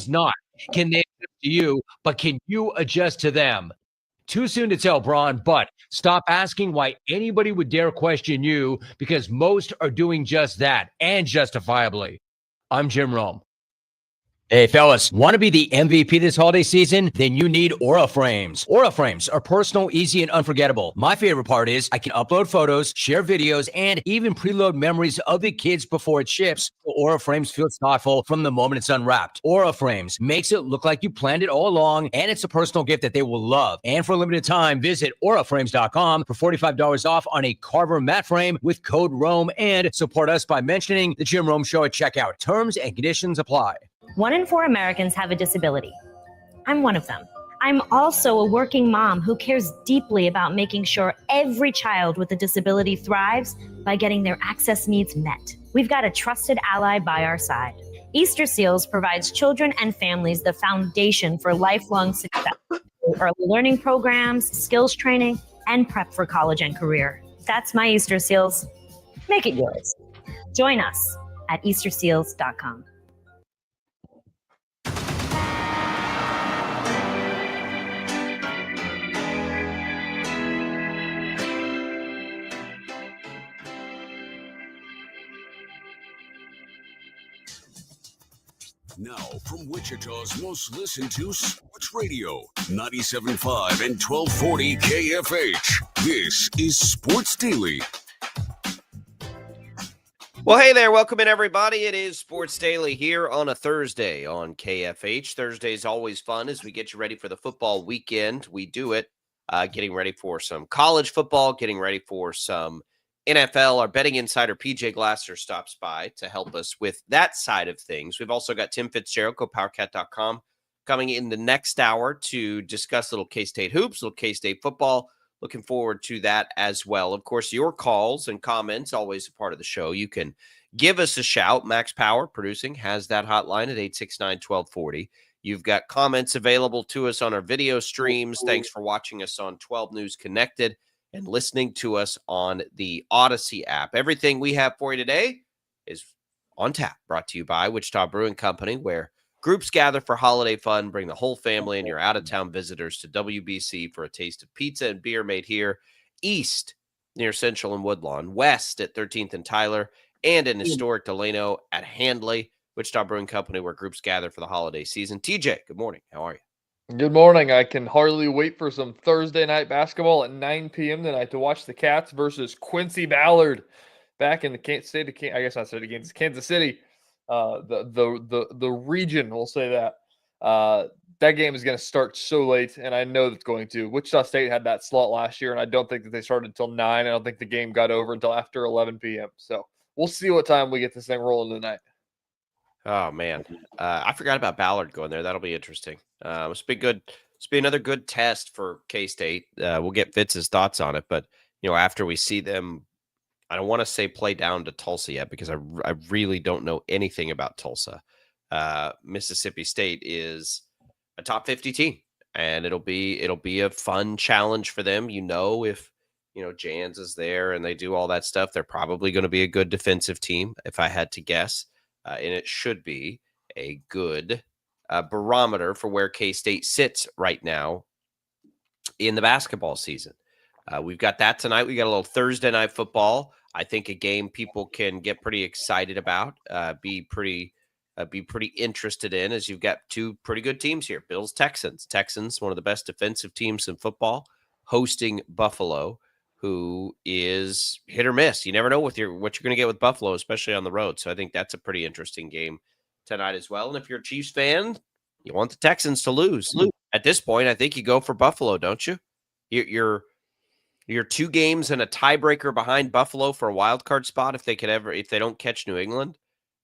not can they adjust to you, but can you adjust to them? Too soon to tell, Braun, but stop asking why anybody would dare question you, because most are doing just that, and justifiably. I'm Jim Rome. Hey, fellas, want to be the MVP this holiday season? Then you need Aura Frames. Aura Frames are personal, easy, and unforgettable. My favorite part is I can upload photos, share videos, and even preload memories of the kids before it ships. So Aura Frames feels thoughtful from the moment it's unwrapped. Aura Frames makes it look like you planned it all along, and it's a personal gift that they will love. And for a limited time, visit auraframes.com for $45 off on a Carver mat frame with code ROME, and support us by mentioning the Jim Rome Show at checkout. Terms and conditions apply. 1 in 4 Americans have a disability. I'm one of them. I'm also a working mom who cares deeply about making sure every child with a disability thrives by getting their access needs met. We've got a trusted ally by our side. Easter Seals provides children and families the foundation for lifelong success. Early learning programs, skills training, and prep for college and career. That's my Easter Seals. Make it yours. Join us at easterseals.com. Now, from Wichita's most listened to sports radio, 97.5 and 1240 KFH, this is Sports Daily. Well, hey there. Welcome in, everybody. It is Sports Daily here on a Thursday on KFH. Thursday is always fun as we get you ready for the football weekend. We do it getting ready for some college football, getting ready for some NFL. Our betting insider, PJ Glasser, stops by to help us with that side of things. We've also got Tim Fitzgerald, GoPowerCat.com, coming in the next hour to discuss little K-State hoops, little K-State football. Looking forward to that as well. Of course, your calls and comments, always a part of the show. You can give us a shout. Max Power Producing has that hotline at 869-1240. You've got comments available to us on our video streams. Thanks for watching us on 12 News Connected and listening to us on the Odyssey app. Everything we have for you today is on tap, brought to you by Wichita Brewing Company, where groups gather for holiday fun. Bring the whole family and your out-of-town visitors to WBC for a taste of pizza and beer made here, east near Central and Woodlawn, west at 13th and Tyler, and in historic Delano at Handley. Wichita Brewing Company, where groups gather for the holiday season. TJ, good morning. How are you? Good morning. I can hardly wait for some Thursday night basketball at 9 p.m. tonight to watch the Cats versus Quincy Ballard back in the state of Kansas City. The region, we'll say that. That game is going to start so late, and I know it's going to. Wichita State had that slot last year, and I don't think that they started until 9. I don't think the game got over until after 11 p.m. So we'll see what time we get this thing rolling tonight. Oh, man. I forgot about Ballard going there. That'll be interesting. It's be another good test for K-State. We'll get Fitz's thoughts on it, but after we see them, I don't want to say play down to Tulsa yet, because I really don't know anything about Tulsa. Mississippi State is a top 50 team, and it'll be a fun challenge for them. If Jans is there and they do all that stuff, they're probably going to be a good defensive team, if I had to guess. And it should be a good barometer for where K-State sits right now in the basketball season. We've got that tonight. We got a little Thursday night football. I think a game people can get pretty excited about, be pretty interested in, as you've got two pretty good teams here. Bills, Texans. Texans, one of the best defensive teams in football, hosting Buffalo, who is hit or miss. You never know what you're going to get with Buffalo, especially on the road. So I think that's a pretty interesting game tonight as well. And if you're a Chiefs fan, you want the Texans to lose. At this point, I think you go for Buffalo, don't you? You're 2 games and a tiebreaker behind Buffalo for a wild card spot if they don't catch New England.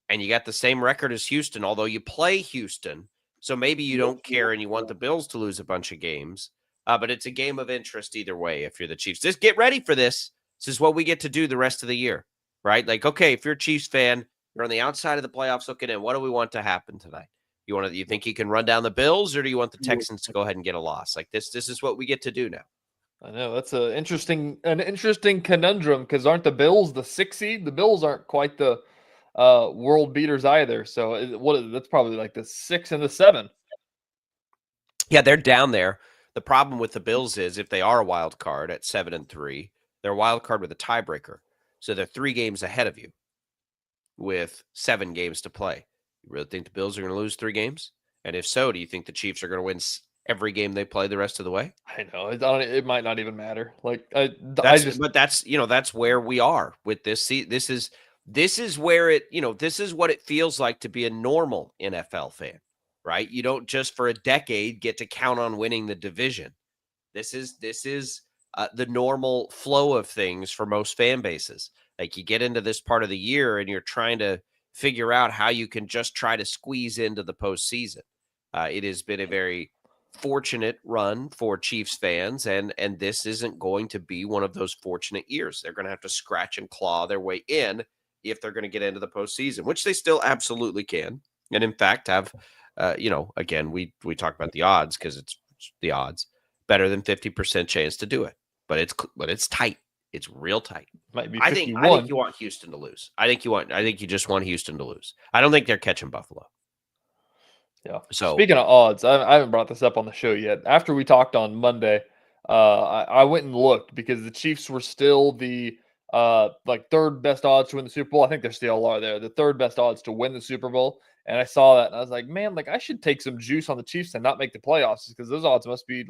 And you got the same record as Houston, although you play Houston. So maybe you don't care and you want the Bills to lose a bunch of games. But it's a game of interest either way if you're the Chiefs. Just get ready for this. This is what we get to do the rest of the year, right? Like, okay, if you're a Chiefs fan, you're on the outside of the playoffs looking in. What do we want to happen tonight? You think you can run down the Bills, or do you want the Texans to go ahead and get a loss? Like this is what we get to do now. I know that's an interesting conundrum, because aren't the Bills the 6 seed? The Bills aren't quite the world beaters either. So that's probably like the 6 and the 7. Yeah, they're down there. The problem with the Bills is if they are a wild card at 7-3, they're a wild card with a tiebreaker. So they're 3 games ahead of you with 7 games to play. You really think the Bills are going to lose 3 games? And if so, do you think the Chiefs are going to win every game they play the rest of the way? I know it might not even matter. Like but that's where we are with this. See, this is where it, this is what it feels like to be a normal NFL fan, right? You don't just for a decade get to count on winning the division. This is the normal flow of things for most fan bases. Like you get into this part of the year and you're trying to figure out how you can just try to squeeze into the postseason. It has been a very fortunate run for Chiefs fans, and this isn't going to be one of those fortunate years. They're going to have to scratch and claw their way in if they're going to get into the postseason, which they still absolutely can. And in fact, have again, we talk about the odds because it's the odds better than 50% chance to do it, but it's tight. It's real tight. Might be 51. I think you want Houston to lose. I think you just want Houston to lose. I don't think they're catching Buffalo. Yeah. So speaking of odds, I haven't brought this up on the show yet. After we talked on Monday, I went and looked because the Chiefs were still the third best odds to win the Super Bowl. I think they still are there. The third best odds to win the Super Bowl. And I saw that and I was like, man, I should take some juice on the Chiefs and not make the playoffs because those odds must be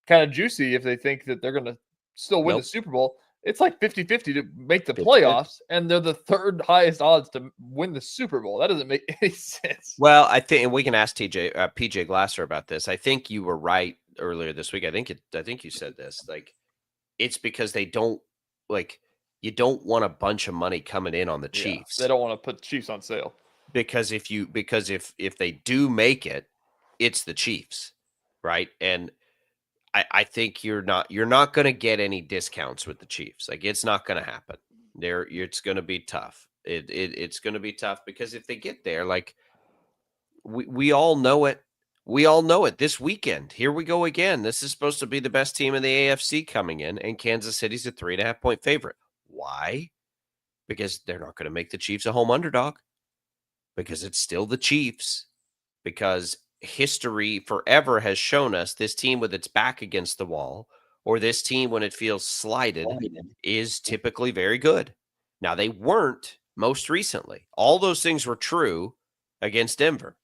kind of juicy if they think that they're going to still win the Super Bowl. It's like 50-50 to make the playoffs, and they're the third highest odds to win the Super Bowl. That doesn't make any sense. Well, I think, and we can ask PJ Glasser about this. I think you were right earlier this week. I think you said this. It's because they don't you don't want a bunch of money coming in on the Chiefs. They don't want to put the Chiefs on sale. Because if they do make it, it's the Chiefs, right? And I think you're not going to get any discounts with the Chiefs. It's not going to happen. It's going to be tough. It's going to be tough because if they get there, we all know it. We all know it this weekend. Here we go again. This is supposed to be the best team in the AFC coming in, and Kansas City's a 3.5-point favorite. Why? Because they're not going to make the Chiefs a home underdog. Because it's still the Chiefs. Because history forever has shown us this team with its back against the wall or this team when it feels slighted is typically very good. Now, they weren't most recently. All those things were true against Denver.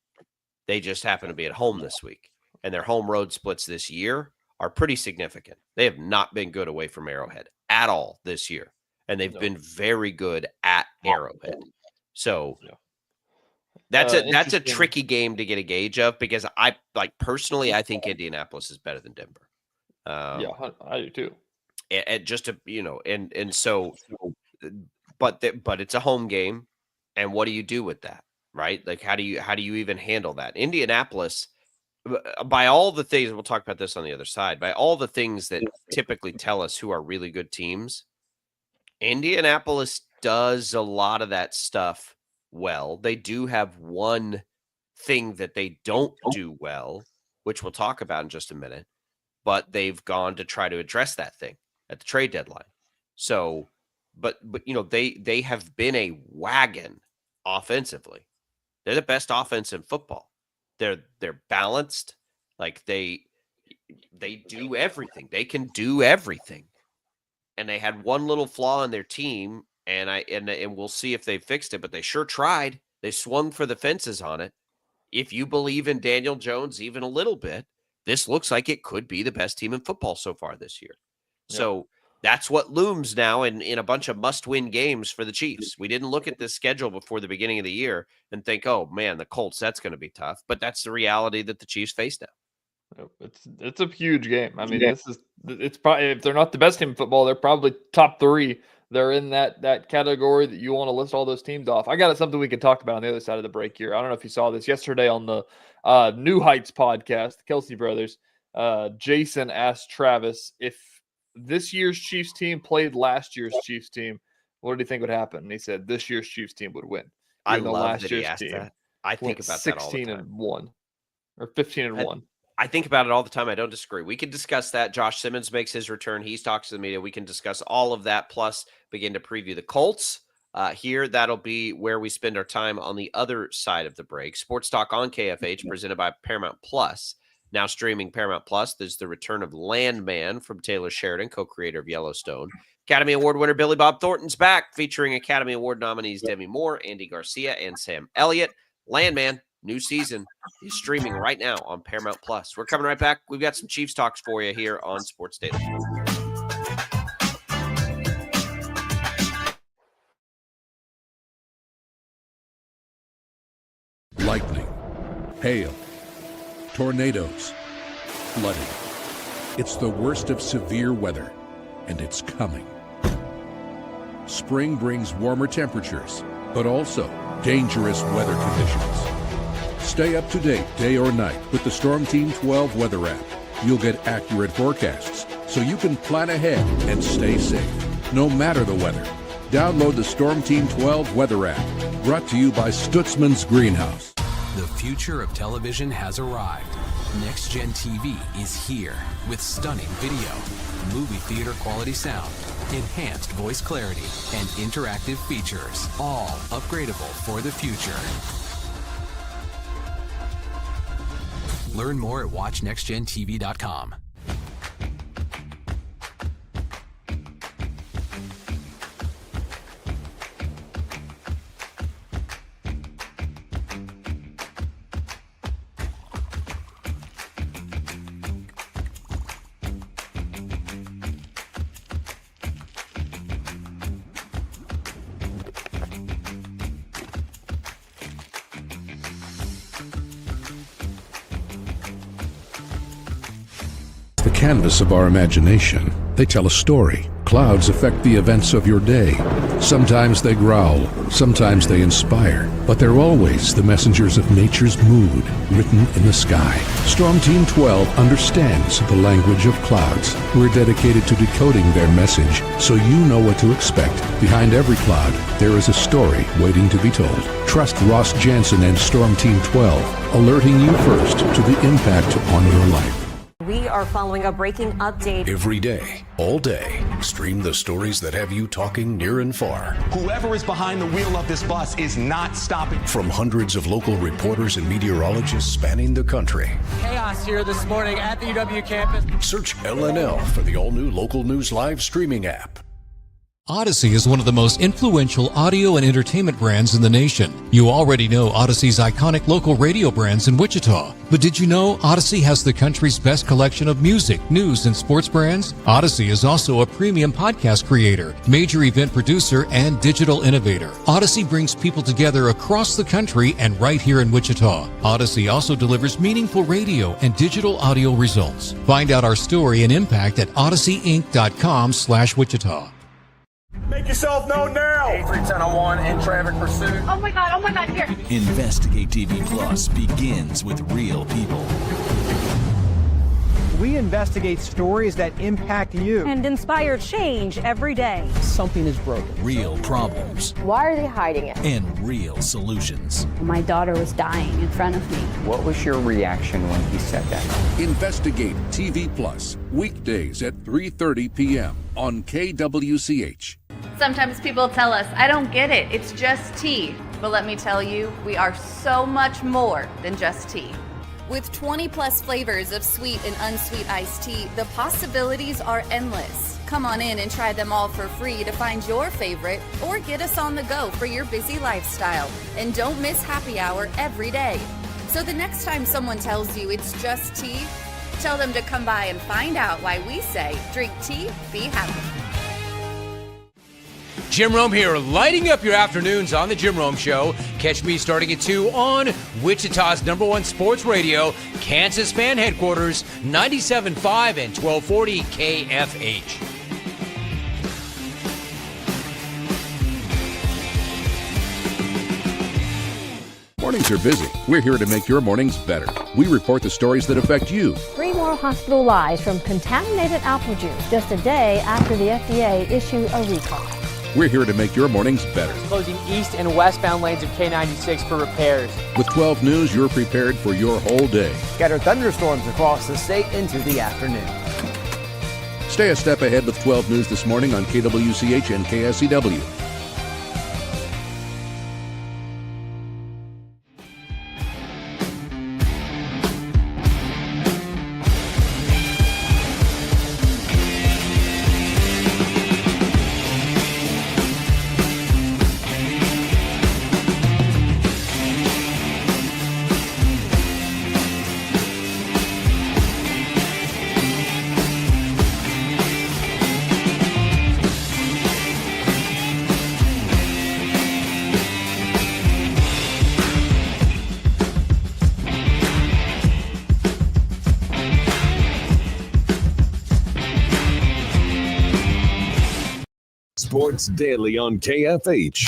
They just happen to be at home this week. And their home road splits this year are pretty significant. They have not been good away from Arrowhead at all this year. And they've been very good at Arrowhead. So that's a tricky game to get a gauge of because I personally, I think Indianapolis is better than Denver. I do too. And just to, but it's a home game. And what do you do with that? Right? How do you even handle that? Indianapolis, by all the things, we'll talk about this on the other side, by all the things that typically tell us who are really good teams, Indianapolis does a lot of that stuff well. They do have one thing that they don't do well, which we'll talk about in just a minute, but they've gone to try to address that thing at the trade deadline. So, but they have been a wagon offensively. They're the best offense in football. They're balanced. They do everything. They can do everything. And they had one little flaw in their team, and we'll see if they fixed it, but they sure tried. They swung for the fences on it. If you believe in Daniel Jones even a little bit, this looks like it could be the best team in football so far this year. Yep. So that's what looms now in a bunch of must-win games for the Chiefs. We didn't look at this schedule before the beginning of the year and think, oh, man, the Colts, that's going to be tough. But that's the reality that the Chiefs face now. It's a huge game. I mean, it's probably, if they're not the best team in football, they're probably top 3. They're in that category that you want to list all those teams off. I got something we can talk about on the other side of the break here. I don't know if you saw this yesterday on the New Heights podcast, the Kelsey brothers. Jason asked Travis if this year's Chiefs team played last year's Chiefs team, what do you think would happen? And he said this year's Chiefs team would win. I love that he asked that. I think about that all the time. 16-1 or 15-1. I think about it all the time. I don't disagree. We can discuss that. Josh Simmons makes his return. He talks to the media. We can discuss all of that, plus begin to preview the Colts Here, that'll be where we spend our time on the other side of the break. Sports Talk on KFH, presented by Paramount Plus. Now streaming Paramount Plus, there's the return of Landman from Taylor Sheridan, co-creator of Yellowstone. Academy Award winner Billy Bob Thornton's back, featuring Academy Award nominees Demi Moore, Andy Garcia, and Sam Elliott. Landman, new season, is streaming right now on Paramount Plus. We're coming right back. We've got some Chiefs talks for you here on Sports Daily. Lightning, hail, tornadoes, flooding. It's the worst of severe weather, and it's coming. Spring brings warmer temperatures, but also dangerous weather conditions. Stay up to date day or night with the Storm Team 12 weather app. You'll get accurate forecasts, so you can plan ahead and stay safe, no matter the weather. Download the Storm Team 12 weather app, brought to you by Stutzman's Greenhouse. The future of television has arrived. Next Gen TV is here with stunning video, movie theater quality sound, enhanced voice clarity, and interactive features, all upgradable for the future. Learn more at watchnextgentv.com. The canvas of our imagination. They tell a story. Clouds affect the events of your day. Sometimes they growl, sometimes they inspire, but they're always the messengers of nature's mood, written in the sky. Storm Team 12 understands the language of clouds. We're dedicated to decoding their message, so you know what to expect. Behind every cloud, there is a story waiting to be told. Trust Ross Jansen and Storm Team 12, alerting you first to the impact on your life. We are following a breaking update. Every day, all day, stream the stories that have you talking near and far. Whoever is behind the wheel of this bus is not stopping. From hundreds of local reporters and meteorologists spanning the country. Chaos here this morning at the UW campus. Search LNL for the all-new Local News Live streaming app. Odyssey is one of the most influential audio and entertainment brands in the nation. You already know Odyssey's iconic local radio brands in Wichita. But did you know Odyssey has the country's best collection of music, news, and sports brands? Odyssey is also a premium podcast creator, major event producer, and digital innovator. Odyssey brings people together across the country and right here in Wichita. Odyssey also delivers meaningful radio and digital audio results. Find out our story and impact at odysseyinc.com/Wichita. Make yourself known now. 310-1 in traffic pursuit. Oh my God, here. Investigate TV Plus begins with real people. We investigate stories that impact you And inspire change every day. Something is broken. Real problems. Why are they hiding it? And real solutions. My daughter was dying in front of me. What was your reaction when he said that? Investigate TV Plus, weekdays at 3:30 p.m. on KWCH. Sometimes people tell us, I don't get it, it's just tea. But let me tell you, we are so much more than just tea. With 20 plus flavors of sweet and unsweet iced tea, the possibilities are endless. Come on in and try them all for free to find your favorite, or get us on the go for your busy lifestyle. And don't miss happy hour every day. So the next time someone tells you it's just tea, tell them to come by and find out why we say, drink tea, be happy. Jim Rome here, lighting up your afternoons on The Jim Rome Show. Catch me starting at 2 on Wichita's #1 sports radio, Kansas Fan Headquarters, 97.5 and 1240 KFH. Mornings are busy. We're here to make your mornings better. We report the stories that affect you. 3 more hospital lies from contaminated apple juice just a day after the FDA issued a recall. We're here to make your mornings better. Closing east and westbound lanes of K96 for repairs. With 12 News, you're prepared for your whole day. Scattered thunderstorms across the state into the afternoon. Stay a step ahead with 12 News this morning on KWCH and KSCW. Sports Daily on KFH.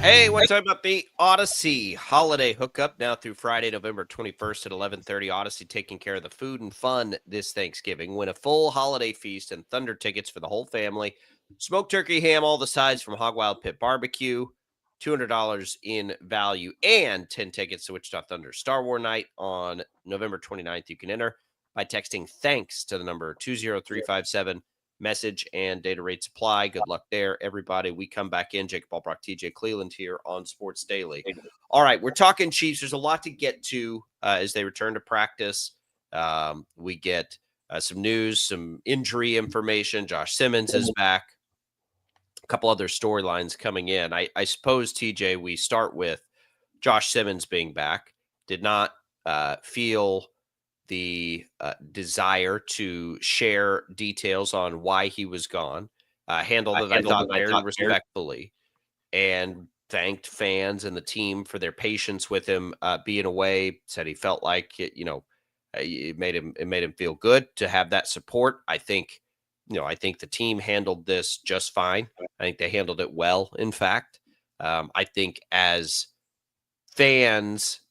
Hey, what's up about the Odyssey holiday hookup now through Friday, November 21st at 11:30. Odyssey taking care of the food and fun this Thanksgiving. Win a full holiday feast and Thunder tickets for the whole family. Smoked turkey, ham, all the sides from Hog Wild Pit Barbecue. $200 in value and 10 tickets to Wichita Thunder Star Wars Night on November 29th. You can enter by texting thanks to the number 20357. Message and data rates apply. Good luck there, everybody. We come back in. Jacob Albrock, TJ Cleveland here on Sports Daily. All right, we're talking Chiefs. There's a lot to get to as they return to practice. We get some news, some injury information. Josh Simmons is back. A couple other storylines coming in. I suppose, TJ, we start with Josh Simmons being back. Did not feel the desire to share details on why he was gone. Handled it, I thought, very respectfully, and thanked fans and the team for their patience with him being away. Said he felt like it made him feel good to have that support. I think the team handled this just fine. I think they handled it well. In fact, I think as fans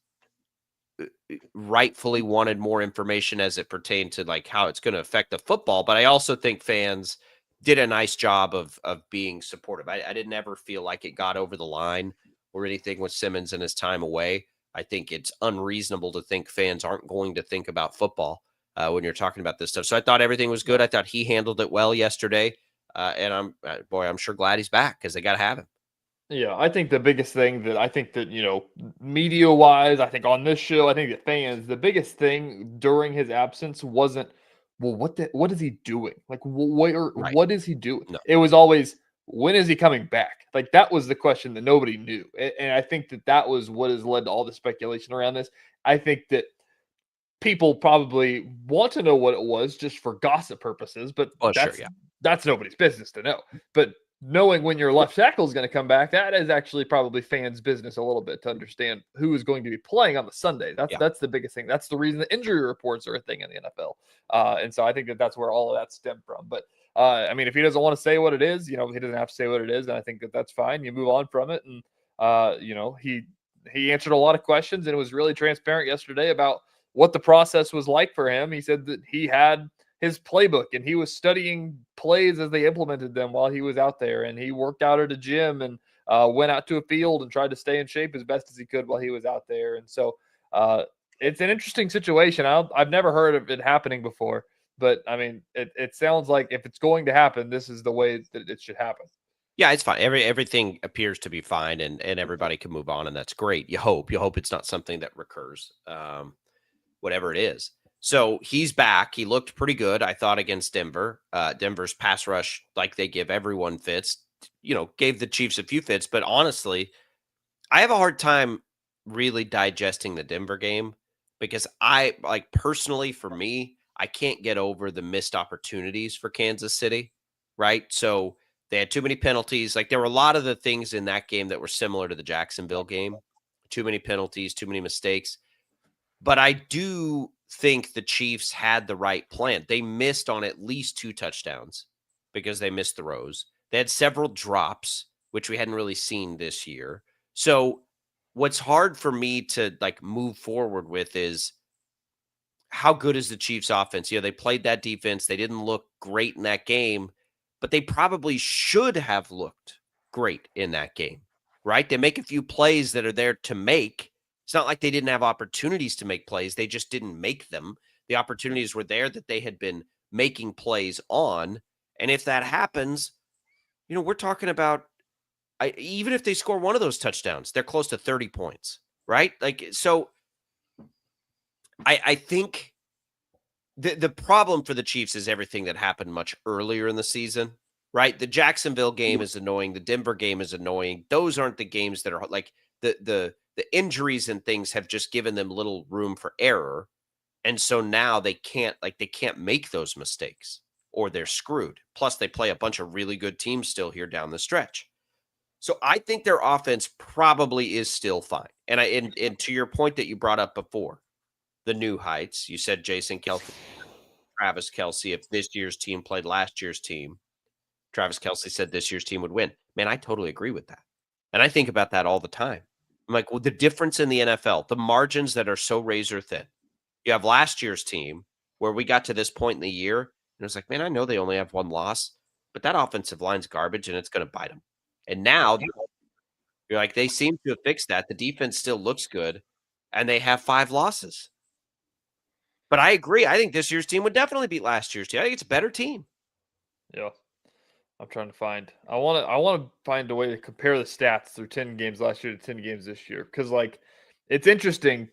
rightfully wanted more information as it pertained to like how it's going to affect the football, but I also think fans did a nice job of being supportive. I didn't ever feel like it got over the line or anything with Simmons and his time away. I think it's unreasonable to think fans aren't going to think about football when you're talking about this stuff. So I thought everything was good. I thought he handled it well yesterday, and I'm sure glad he's back because they got to have him. Yeah, I think the biggest thing media-wise, I think on this show, I think the fans, the biggest thing during his absence wasn't, well, what is he doing? Like, what is he doing? No. It was always, when is he coming back? Like, that was the question that nobody knew. And I think that was what has led to all the speculation around this. I think that people probably want to know what it was just for gossip purposes, but that's nobody's business to know. But knowing when your left tackle is going to come back, that is actually probably fans' business a little bit to understand who is going to be playing on the Sunday. That's the biggest thing. That's the reason the injury reports are a thing in the NFL. And so I think that's where all of that stemmed from. But I mean, if he doesn't want to say what it is, he doesn't have to say what it is. And I think that's fine. You move on from it. And, he answered a lot of questions and it was really transparent yesterday about what the process was like for him. He said that he had his playbook and he was studying plays as they implemented them while he was out there, and he worked out at a gym and went out to a field and tried to stay in shape as best as he could while he was out there. And so it's an interesting situation. I've never heard of it happening before, but I mean, it sounds like if it's going to happen, this is the way that it should happen. Yeah, it's fine. Everything appears to be fine, and everybody can move on, and that's great. You hope it's not something that recurs, whatever it is. So he's back. He looked pretty good, I thought, against Denver. Denver's pass rush, like they give everyone fits, gave the Chiefs a few fits. But honestly, I have a hard time really digesting the Denver game because personally, for me, I can't get over the missed opportunities for Kansas City, right? So they had too many penalties. Like there were a lot of the things in that game that were similar to the Jacksonville game. Too many penalties, too many mistakes. But I do think the Chiefs had the right plan. They missed on at least 2 touchdowns because they missed throws. They had several drops, which we hadn't really seen this year. So what's hard for me to move forward with is how good is the Chiefs offense? They played that defense. They didn't look great in that game, but they probably should have looked great in that game, right? They make a few plays that are there to make. It's not like they didn't have opportunities to make plays. They just didn't make them. The opportunities were there that they had been making plays on. And if that happens, we're talking about even if they score one of those touchdowns, they're close to 30 points, right? So I think the problem for the Chiefs is everything that happened much earlier in the season, right? The Jacksonville game is annoying. The Denver game is annoying. Those aren't the games that are like the injuries and things have just given them little room for error. And so now they can't make those mistakes or they're screwed. Plus they play a bunch of really good teams still here down the stretch. So I think their offense probably is still fine. And to your point that you brought up before, the new heights. You said Jason Kelce, Travis Kelce. If this year's team played last year's team, Travis Kelce said this year's team would win. Man, I totally agree with that. And I think about that all the time. I'm like, well, the difference in the NFL, the margins that are so razor thin. You have last year's team where we got to this point in the year, and it was like, man, I know they only have one loss, but that offensive line's garbage, and it's going to bite them. And now you're like, they seem to have fixed that. The defense still looks good, and they have 5 losses. But I agree. I think this year's team would definitely beat last year's team. I think it's a better team. Yeah. I'm trying to find. I want to find a way to compare the stats through 10 games last year to 10 games this year, because like it's interesting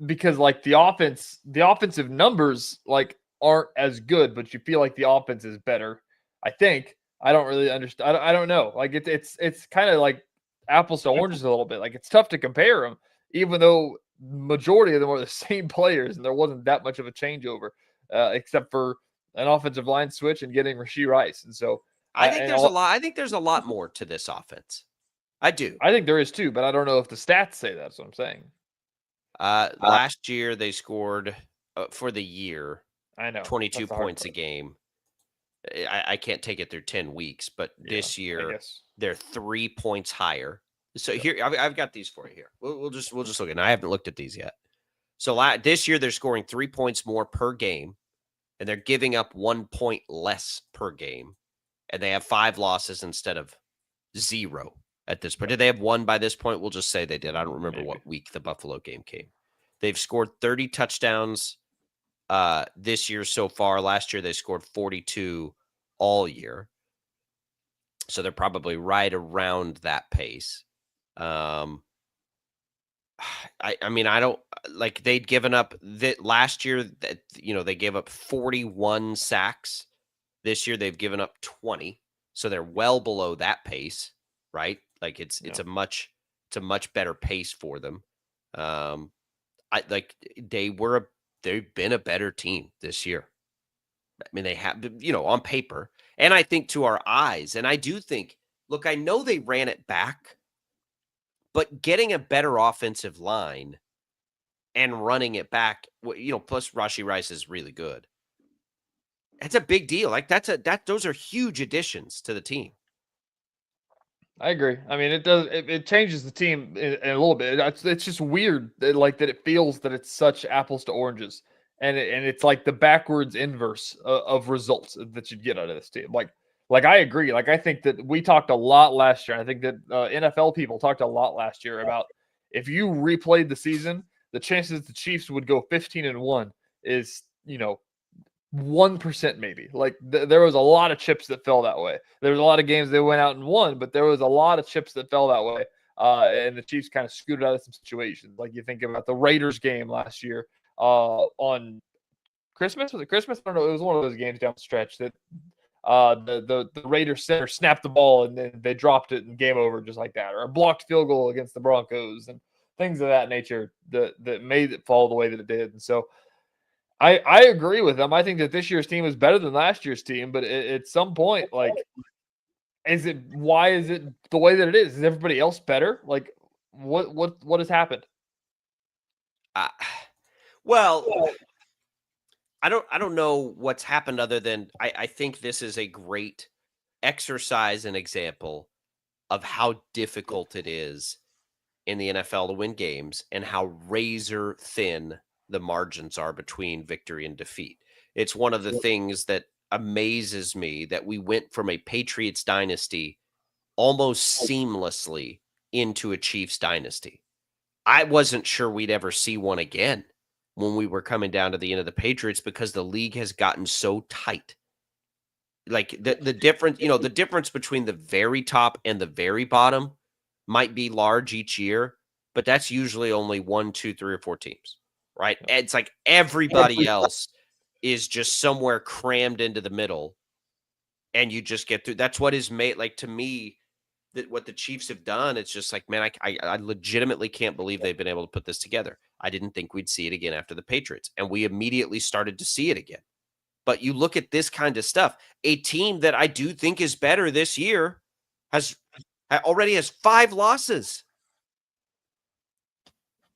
because like the offensive numbers like aren't as good, but you feel like the offense is better. I think I don't really understand. I don't know. Like it's kind of like apples to oranges a little bit. Like it's tough to compare them, even though majority of them are the same players and there wasn't that much of a changeover, except for an offensive line switch and getting Rashee Rice. And so I think there's a lot. I think there's a lot more to this offense. I do. I think there is too, but I don't know if the stats say that. That's what I'm saying. Last year they scored for the year. I know 22 points a game. I can't take it through 10 weeks, but this year they're 3 points higher. So here I've got these for you here. We'll just look at it. I haven't looked at these yet. So this year they're scoring 3 points more per game, and they're giving up 1 point less per game. And they have 5 losses instead of 0 at this point. Did they have 1 by this point? We'll just say they did. I don't remember what week the Buffalo game came. They've scored 30 touchdowns this year so far. Last year, they scored 42 all year. So they're probably right around that pace. I mean, I don't like they'd given up that last year that, they gave up 41 sacks. This year they've given up 20, so they're well below that pace, right? Like it's a much better pace for them. They've been a better team this year. I mean, they have, on paper, and I think to our eyes, and I do think, look, I know they ran it back, but getting a better offensive line and running it back, plus Rashee Rice is really good. That's a big deal. Like those are huge additions to the team. I agree. I mean, it changes the team in a little bit. It's just weird that, that it feels that it's such apples to oranges, and it's like the backwards inverse of results that you'd get out of this team. Like I agree. Like I think that we talked a lot last year. I think that NFL people talked a lot last year about if you replayed the season, the chances the Chiefs would go 15-1 is 1% maybe. Like there was a lot of chips that fell that way. There was a lot of games they went out and won, but there was a lot of chips that fell that way. And the Chiefs kind of scooted out of some situations. Like you think about the Raiders game last year on Christmas. Was it Christmas? I don't know. It was one of those games down the stretch that the Raiders center snapped the ball and then they dropped it and game over just like that, or a blocked field goal against the Broncos and things of that nature that made it fall the way that it did. And so I agree with them. I think that this year's team is better than last year's team, but at some point, why is it the way that it is? Is everybody else better? Like what has happened? Well, I don't know what's happened other than I think this is a great exercise and example of how difficult it is in the NFL to win games and how razor thin the margins are between victory and defeat. It's one of the things that amazes me that we went from a Patriots dynasty almost seamlessly into a Chiefs dynasty. I wasn't sure we'd ever see one again when we were coming down to the end of the Patriots because the league has gotten so tight. Like the difference, the difference between the very top and the very bottom might be large each year, but that's usually only 1, 2, 3, or 4 teams. Right. It's like everybody else is just somewhere crammed into the middle and you just get through. That's what is made, like, to me, that what the Chiefs have done. It's just like, man, I legitimately can't believe they've been able to put this together. I didn't think we'd see it again after the Patriots, and we immediately started to see it again. But you look at this kind of stuff, a team that I do think is better this year already has 5 losses.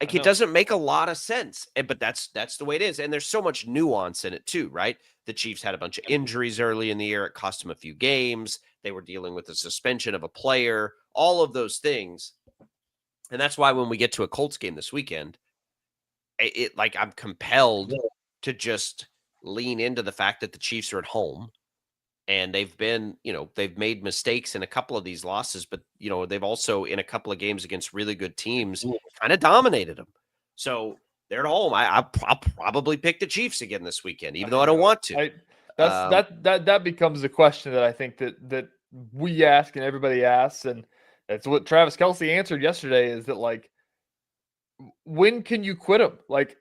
Like, it doesn't make a lot of sense, but that's the way it is. And there's so much nuance in it too, right? The Chiefs had a bunch of injuries early in the year. It cost them a few games. They were dealing with the suspension of a player, all of those things. And that's why when we get to a Colts game this weekend, I'm compelled to just lean into the fact that the Chiefs are at home. And they've been, they've made mistakes in a couple of these losses, but, they've also, in a couple of games against really good teams, kind of dominated them. So they're at home. I'll probably pick the Chiefs again this weekend, even though I don't want to. That becomes the question that I think that we ask and everybody asks. And that's what Travis Kelce answered yesterday, is that, like, when can you quit them? Like,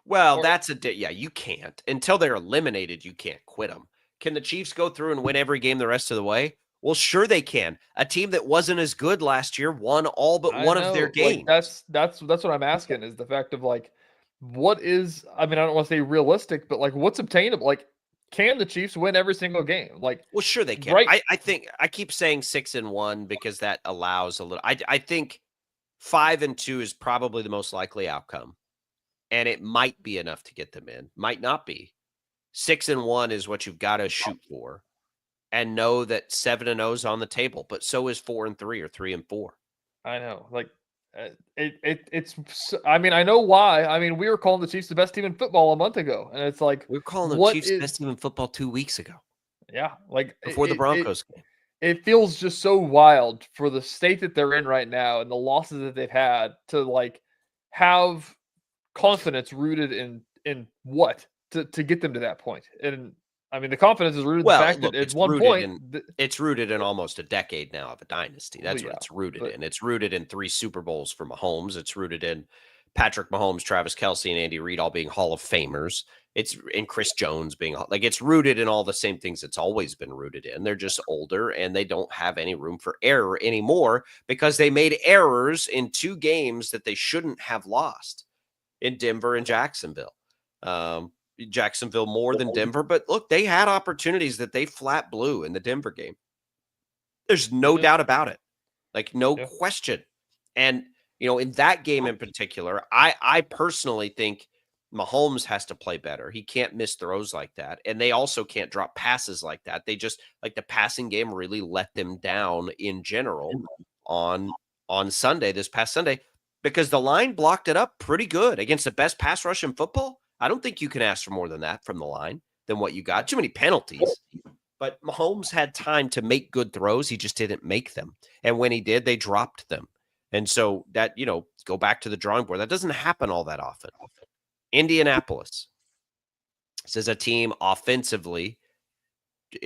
you can't. Until they're eliminated, you can't quit them. Can the Chiefs go through and win every game the rest of the way? Well, sure they can. A team that wasn't as good last year won all but one of their games. That's what I'm asking, is the fact of, like, what is, I mean, I don't want to say realistic, but, like, what's obtainable? Like, can the Chiefs win every single game? Like, well, sure they can. Right? I think I keep saying 6-1 because that allows a little. I think 5-2 is probably the most likely outcome, and it might be enough to get them in. Might not be. 6-1 is what you've got to shoot for, and know that 7-0 is on the table, but so is 4-3 or 3-4. I know, like, it's. I mean, I know why. I mean, we were calling the Chiefs the best team in football a month ago, and it's like, we were calling the Chiefs the best team in football 2 weeks ago. Yeah, like before the Broncos game. It feels just so wild for the state that they're in right now and the losses that they've had to, like, have confidence rooted in what to get them to that point. And I mean, the confidence is rooted in the fact that at one point it's rooted in almost a decade now of a dynasty. That's what it's rooted in. It's rooted in 3 Super Bowls for Mahomes. It's rooted in Patrick Mahomes, Travis Kelce, and Andy Reid all being Hall of Famers. It's in Chris Jones being, like, it's rooted in all the same things it's always been rooted in. They're just older and they don't have any room for error anymore because they made errors in 2 games that they shouldn't have lost, in Denver and Jacksonville. Jacksonville more than Denver, but look, they had opportunities that they flat blew in the Denver game. There's no doubt about it. Like, no question. And, in that game in particular, I personally think Mahomes has to play better. He can't miss throws like that. And they also can't drop passes like that. They just, like, the passing game really let them down in general on Sunday, this past Sunday, because the line blocked it up pretty good against the best pass rush in football. I don't think you can ask for more than that from the line, than what you got. Too many penalties. But Mahomes had time to make good throws. He just didn't make them. And when he did, they dropped them. And so that, go back to the drawing board. That doesn't happen all that often. Indianapolis. This is a team offensively.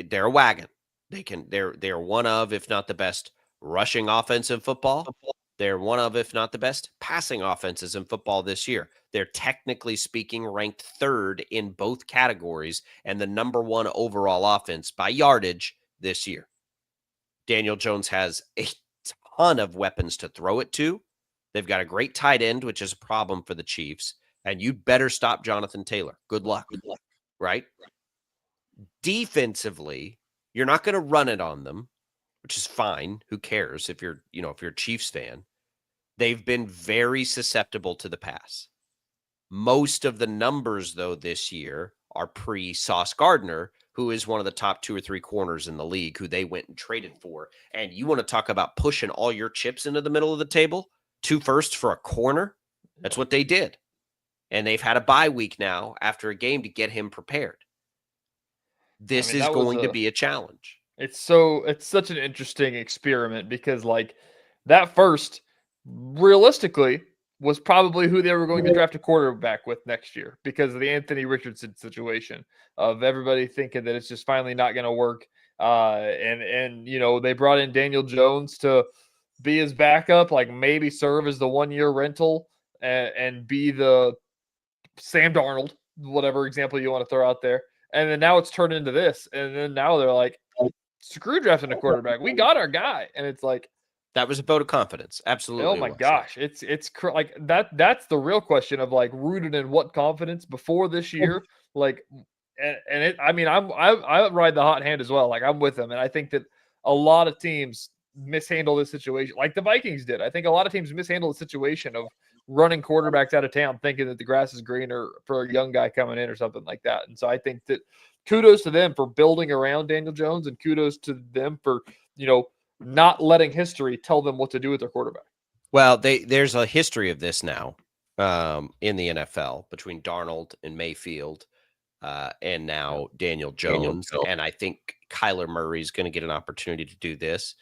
They're a wagon. They're one of, if not the best, rushing offense in football. They're one of, if not the best, passing offenses in football this year. They're technically speaking ranked 3rd in both categories and the number 1 overall offense by yardage this year. Daniel Jones has a ton of weapons to throw it to. They've got a great tight end, which is a problem for the Chiefs. And you'd better stop Jonathan Taylor. Good luck. Right? Defensively, you're not going to run it on them, which is fine. Who cares if you're a Chiefs fan? They've been very susceptible to the pass. Most of the numbers, though, this year are pre-Sauce Gardner, who is one of the top 2 or 3 corners in the league, who they went and traded for. And you want to talk about pushing all your chips into the middle of the table? 2 firsts for a corner? That's what they did. And they've had a bye week now after a game to get him prepared. This is going to be a challenge. It's such an interesting experiment because, like, that first, realistically, was probably who they were going to draft a quarterback with next year because of the Anthony Richardson situation of everybody thinking that it's just finally not going to work. And they brought in Daniel Jones to be his backup, like maybe serve as the 1-year rental and be the Sam Darnold, whatever example you want to throw out there. And then now it's turned into this. And then now they're like, screw drafting a quarterback. We got our guy. And it's like, that was a vote of confidence. Absolutely. Oh my gosh. It's like that's the real question of, like, rooted in what confidence before this year. Like, I ride the hot hand as well. Like, I'm with them. And I think that a lot of teams mishandle this situation like the Vikings did. I think a lot of teams mishandle the situation of running quarterbacks out of town thinking that the grass is greener for a young guy coming in or something like that. And so I think that kudos to them for building around Daniel Jones, and kudos to them for, not letting history tell them what to do with their quarterback. Well, there's a history of this now in the NFL between Darnold and Mayfield and now Daniel Jones. And I think Kyler Murray is going to get an opportunity to do this.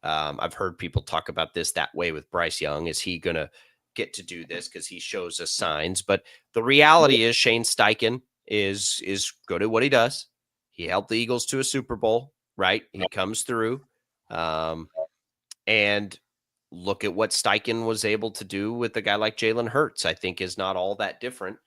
I've heard people talk about this that way with Bryce Young. Is he going to get to do this because he shows us signs? But the reality is Shane Steichen is good at what he does. He helped the Eagles to a Super Bowl, right? He comes through. And look at what Steichen was able to do with a guy like Jalen Hurts, I think is not all that different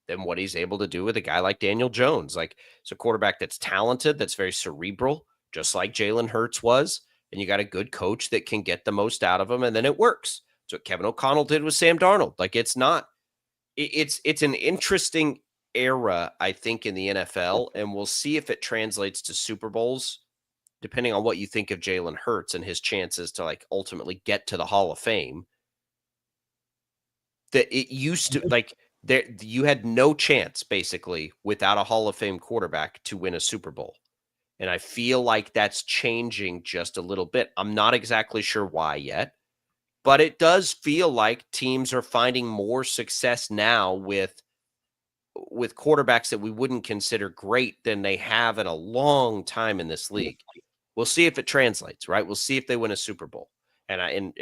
than what he's able to do with a guy like Daniel Jones. Like, it's a quarterback that's talented, that's very cerebral, just like Jalen Hurts was. And you got a good coach that can get the most out of him, and then it works. That's what Kevin O'Connell did with Sam Darnold. Like, it's an interesting era, I think, in the NFL, and we'll see if it translates to Super Bowls, depending on what you think of Jalen Hurts and his chances to like ultimately get to the Hall of Fame. That it used to like there, you had no chance basically without a Hall of Fame quarterback to win a Super Bowl. And I feel like that's changing just a little bit. I'm not exactly sure why yet, but it does feel like teams are finding more success now with quarterbacks that we wouldn't consider great than they have in a long time in this league. We'll see if it translates, right? We'll see if they win a Super Bowl. And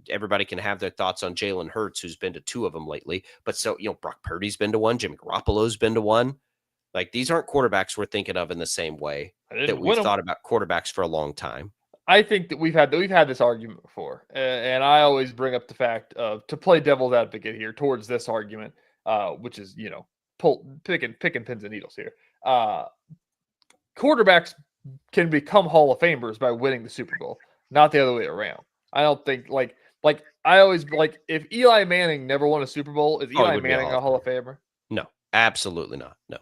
everybody can have their thoughts on Jalen Hurts, who's been to 2 of them lately. But so, Brock Purdy's been to 1. Jimmy Garoppolo's been to 1. Like, these aren't quarterbacks we're thinking of in the same way that we've thought about quarterbacks for a long time. I think that we've had this argument before, and I always bring up the fact of, to play devil's advocate here towards this argument, which is picking pins and needles here. Quarterbacks can become Hall of Famers by winning the Super Bowl, not the other way around. I don't think like I always if Eli Manning never won a Super Bowl, is Eli Manning a Hall of Famer? No, absolutely not. No.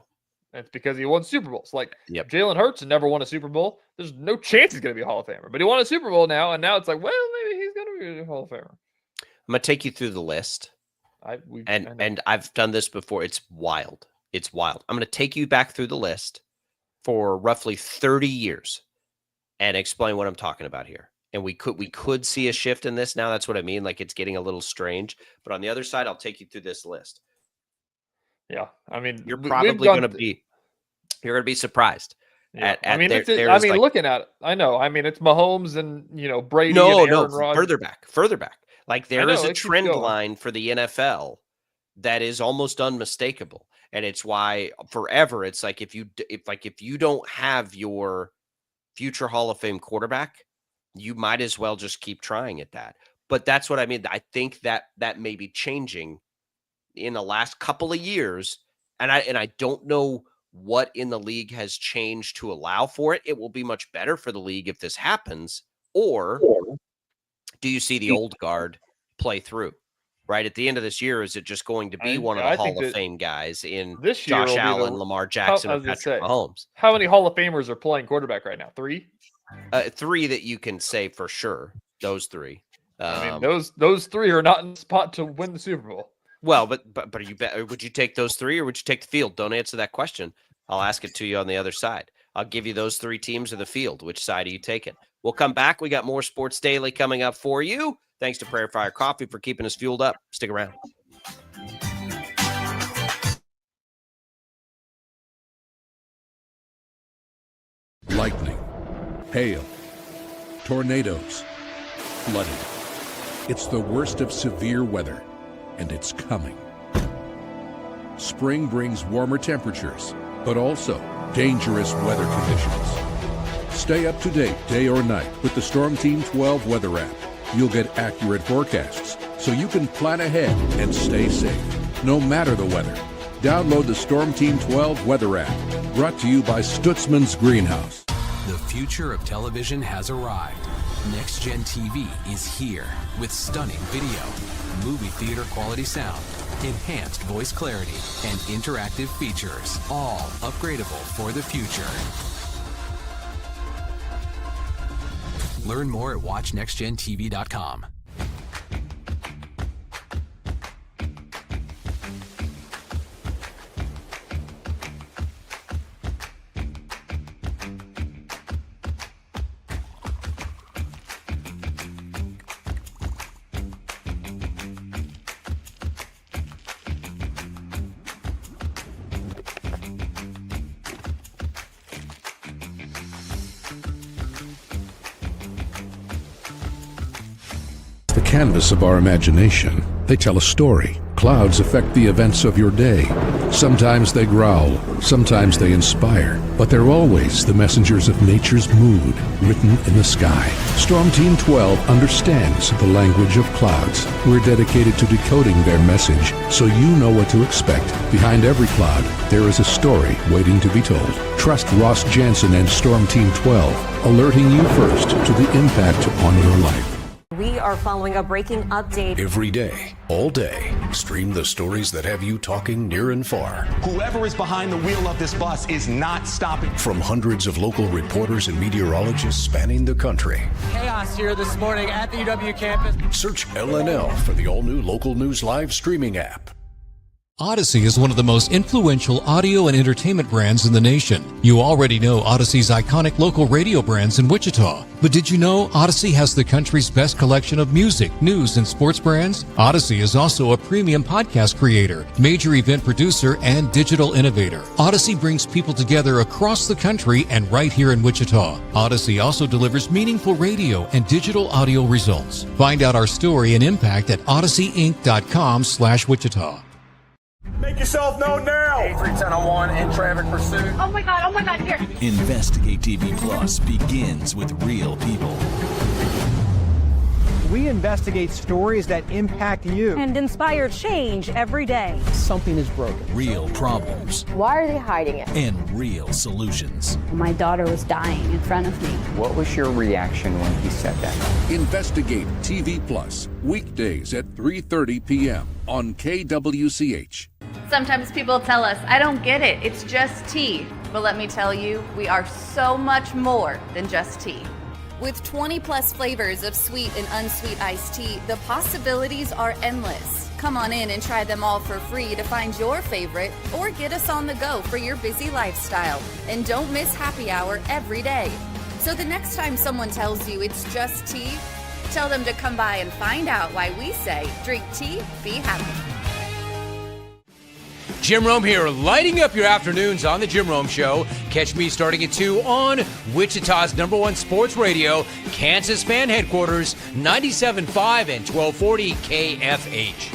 It's because he won Super Bowls. Jalen Hurts never won a Super Bowl. There's no chance he's going to be a Hall of Famer. But he won a Super Bowl now, and now it's like, well, maybe he's going to be a Hall of Famer. I'm going to take you through the list. And I've done this before. It's wild. It's wild. I'm going to take you back through the list for roughly 30 years and explain what I'm talking about here. And we could see a shift in this now. That's what I mean. Like, it's getting a little strange. But on the other side, I'll take you through this list. Yeah, I mean, you're probably going to be surprised. Yeah. Looking at it, I know. I mean, it's Mahomes and Brady. And Aaron Rodgers. Further back. Like, there is a trend line for the NFL that is almost unmistakable, and it's why forever it's like if you don't have your future Hall of Fame quarterback, you might as well just keep trying at that. But that's what I mean. I think that may be changing in the last couple of years, and I don't know what in the league has changed to allow for it. It will be much better for the league if this happens, or do you see the old guard play through? Right at the end of this year, is it just going to be one of the Hall of Fame guys in Josh Allen, Lamar Jackson, and Patrick Mahomes? How many Hall of Famers are playing quarterback right now? 3? 3 that you can say for sure. Those 3. I mean, those 3 are not in the spot to win the Super Bowl. Well, but are you would you take those 3 or would you take the field? Don't answer that question. I'll ask it to you on the other side. I'll give you those 3 teams or the field. Which side are you taking? We'll come back. We got more Sports Daily coming up for you. Thanks to Prayer Fire Coffee for keeping us fueled up. Stick around. Lightning, hail, tornadoes, flooding. It's the worst of severe weather, and it's coming. Spring brings warmer temperatures, but also dangerous weather conditions. Stay up to date day or night with the Storm Team 12 weather app. You'll get accurate forecasts so you can plan ahead and stay safe, no matter the weather. Download the Storm Team 12 weather app, brought to you by Stutzman's Greenhouse. The future of television has arrived. Next Gen TV is here with stunning video, movie theater quality sound, enhanced voice clarity, and interactive features, all upgradable for the future. Learn more at watchnextgentv.com. The canvas of our imagination. They tell a story. Clouds affect the events of your day. Sometimes they growl, sometimes they inspire, but they're always the messengers of nature's mood written in the sky. Storm Team 12 understands the language of clouds. We're dedicated to decoding their message so you know what to expect. Behind every cloud, there is a story waiting to be told. Trust Ross Jansen and Storm Team 12, alerting you first to the impact on your life. We are following a breaking update. Every day, all day, stream the stories that have you talking near and far. Whoever is behind the wheel of this bus is not stopping. From hundreds of local reporters and meteorologists spanning the country. Chaos here this morning at the UW campus. Search LNL for the all-new Local News Live streaming app. Odyssey is one of the most influential audio and entertainment brands in the nation. You already know Odyssey's iconic local radio brands in Wichita. But did you know Odyssey has the country's best collection of music, news, and sports brands? Odyssey is also a premium podcast creator, major event producer, and digital innovator. Odyssey brings people together across the country and right here in Wichita. Odyssey also delivers meaningful radio and digital audio results. Find out our story and impact at odysseyinc.com/Wichita. Make yourself known now. 31001 in traffic pursuit. Oh my God, here. Investigate TV Plus begins with real people. We investigate stories that impact you. And inspire change every day. Something is broken. Real problems. Why are they hiding it? And real solutions. My daughter was dying in front of me. What was your reaction when he said that? Investigate TV Plus, weekdays at 3:30 p.m. on KWCH. Sometimes people tell us, I don't get it, it's just tea. But let me tell you, we are so much more than just tea. With 20 plus flavors of sweet and unsweet iced tea, the possibilities are endless. Come on in and try them all for free to find your favorite or get us on the go for your busy lifestyle. And don't miss happy hour every day. So the next time someone tells you it's just tea, tell them to come by and find out why we say, drink tea, be happy. Jim Rome here, lighting up your afternoons on The Jim Rome Show. Catch me starting at 2 on Wichita's #1 sports radio, Kansas Fan Headquarters, 97.5 and 1240 KFH.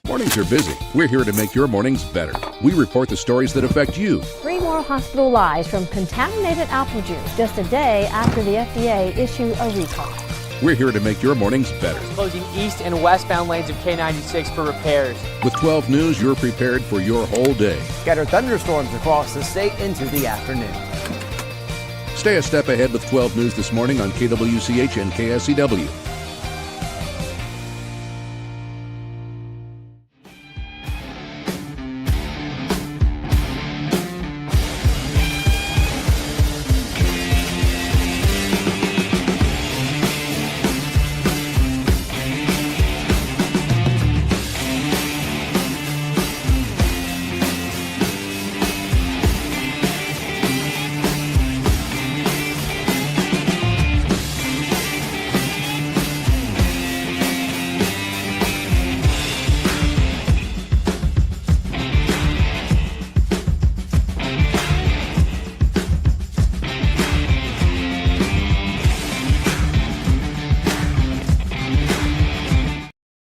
Mornings are busy. We're here to make your mornings better. We report the stories that affect you. 3 more hospital lies from contaminated apple juice just a day after the FDA issued a recall. We're here to make your mornings better. Closing east and westbound lanes of K96 for repairs. With 12 News, you're prepared for your whole day. Scattered thunderstorms across the state into the afternoon. Stay a step ahead with 12 News this morning on KWCH and KSCW.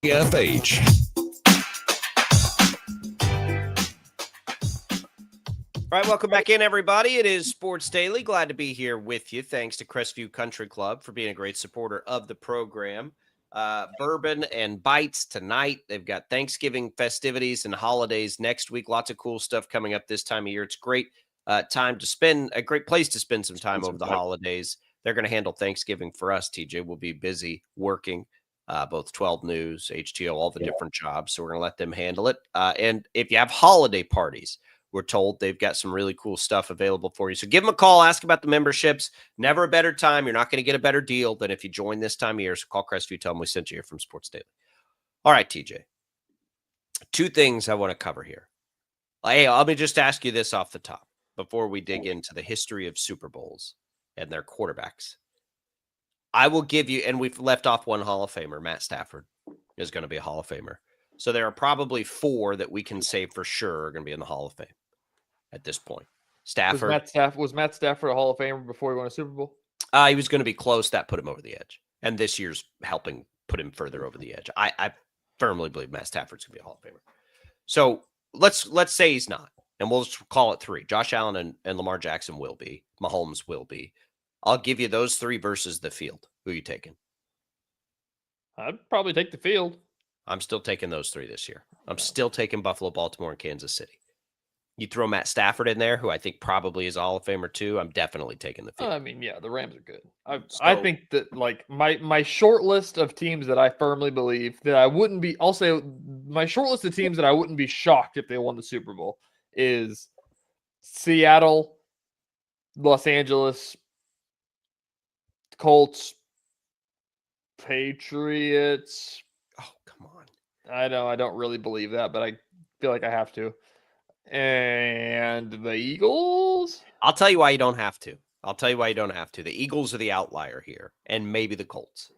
KFH. All right, welcome back in, everybody. It is Sports Daily. Glad to be here with you. Thanks to Crestview Country Club for being a great supporter of the program. Bourbon and bites tonight. They've got Thanksgiving festivities and holidays next week. Lots of cool stuff coming up this time of year. It's great time to spend, a great place to spend some time over the holidays. They're going to handle Thanksgiving for us, TJ. We'll be busy working. Both 12 News, HTO, all the different jobs. So we're going to let them handle it. And if you have holiday parties, We're told they've got some really cool stuff available for you. So give them a call. Ask about the memberships. Never a better time. You're not going to get a better deal than if you join this time of year. So call Crestview. Tell them we sent you here from Sports Daily. All right, TJ. 2 things I want to cover here. Hey, let me just ask you this off the top before we dig into the history of Super Bowls and their quarterbacks. I will give you, and we've left off one Hall of Famer, Matt Stafford is going to be a Hall of Famer. So there are probably 4 that we can say for sure are going to be in the Hall of Fame at this point. Stafford. Was Matt Stafford a Hall of Famer before he won a Super Bowl? He was going to be close. That put him over the edge. And this year's helping put him further over the edge. I firmly believe Matt Stafford's going to be a Hall of Famer. So let's say he's not. And we'll just call it 3. Josh Allen and Lamar Jackson will be. Mahomes will be. I'll give you those 3 versus the field. Who are you taking? I'd probably take the field. I'm still taking those 3 this year. I'm still taking Buffalo, Baltimore, and Kansas City. You throw Matt Stafford in there, who I think probably is a Hall of Famer too. I'm definitely taking the field. I mean, yeah, the Rams are good. I think that like my short list of teams that I firmly believe that I wouldn't be. I'll say my short list of teams that I wouldn't be shocked if they won the Super Bowl is Seattle, Los Angeles, Colts, Patriots. Oh, come on. I know I don't really believe that, but I feel like I have to. And the Eagles? I'll tell you why you don't have to. The Eagles are the outlier here, and maybe the Colts.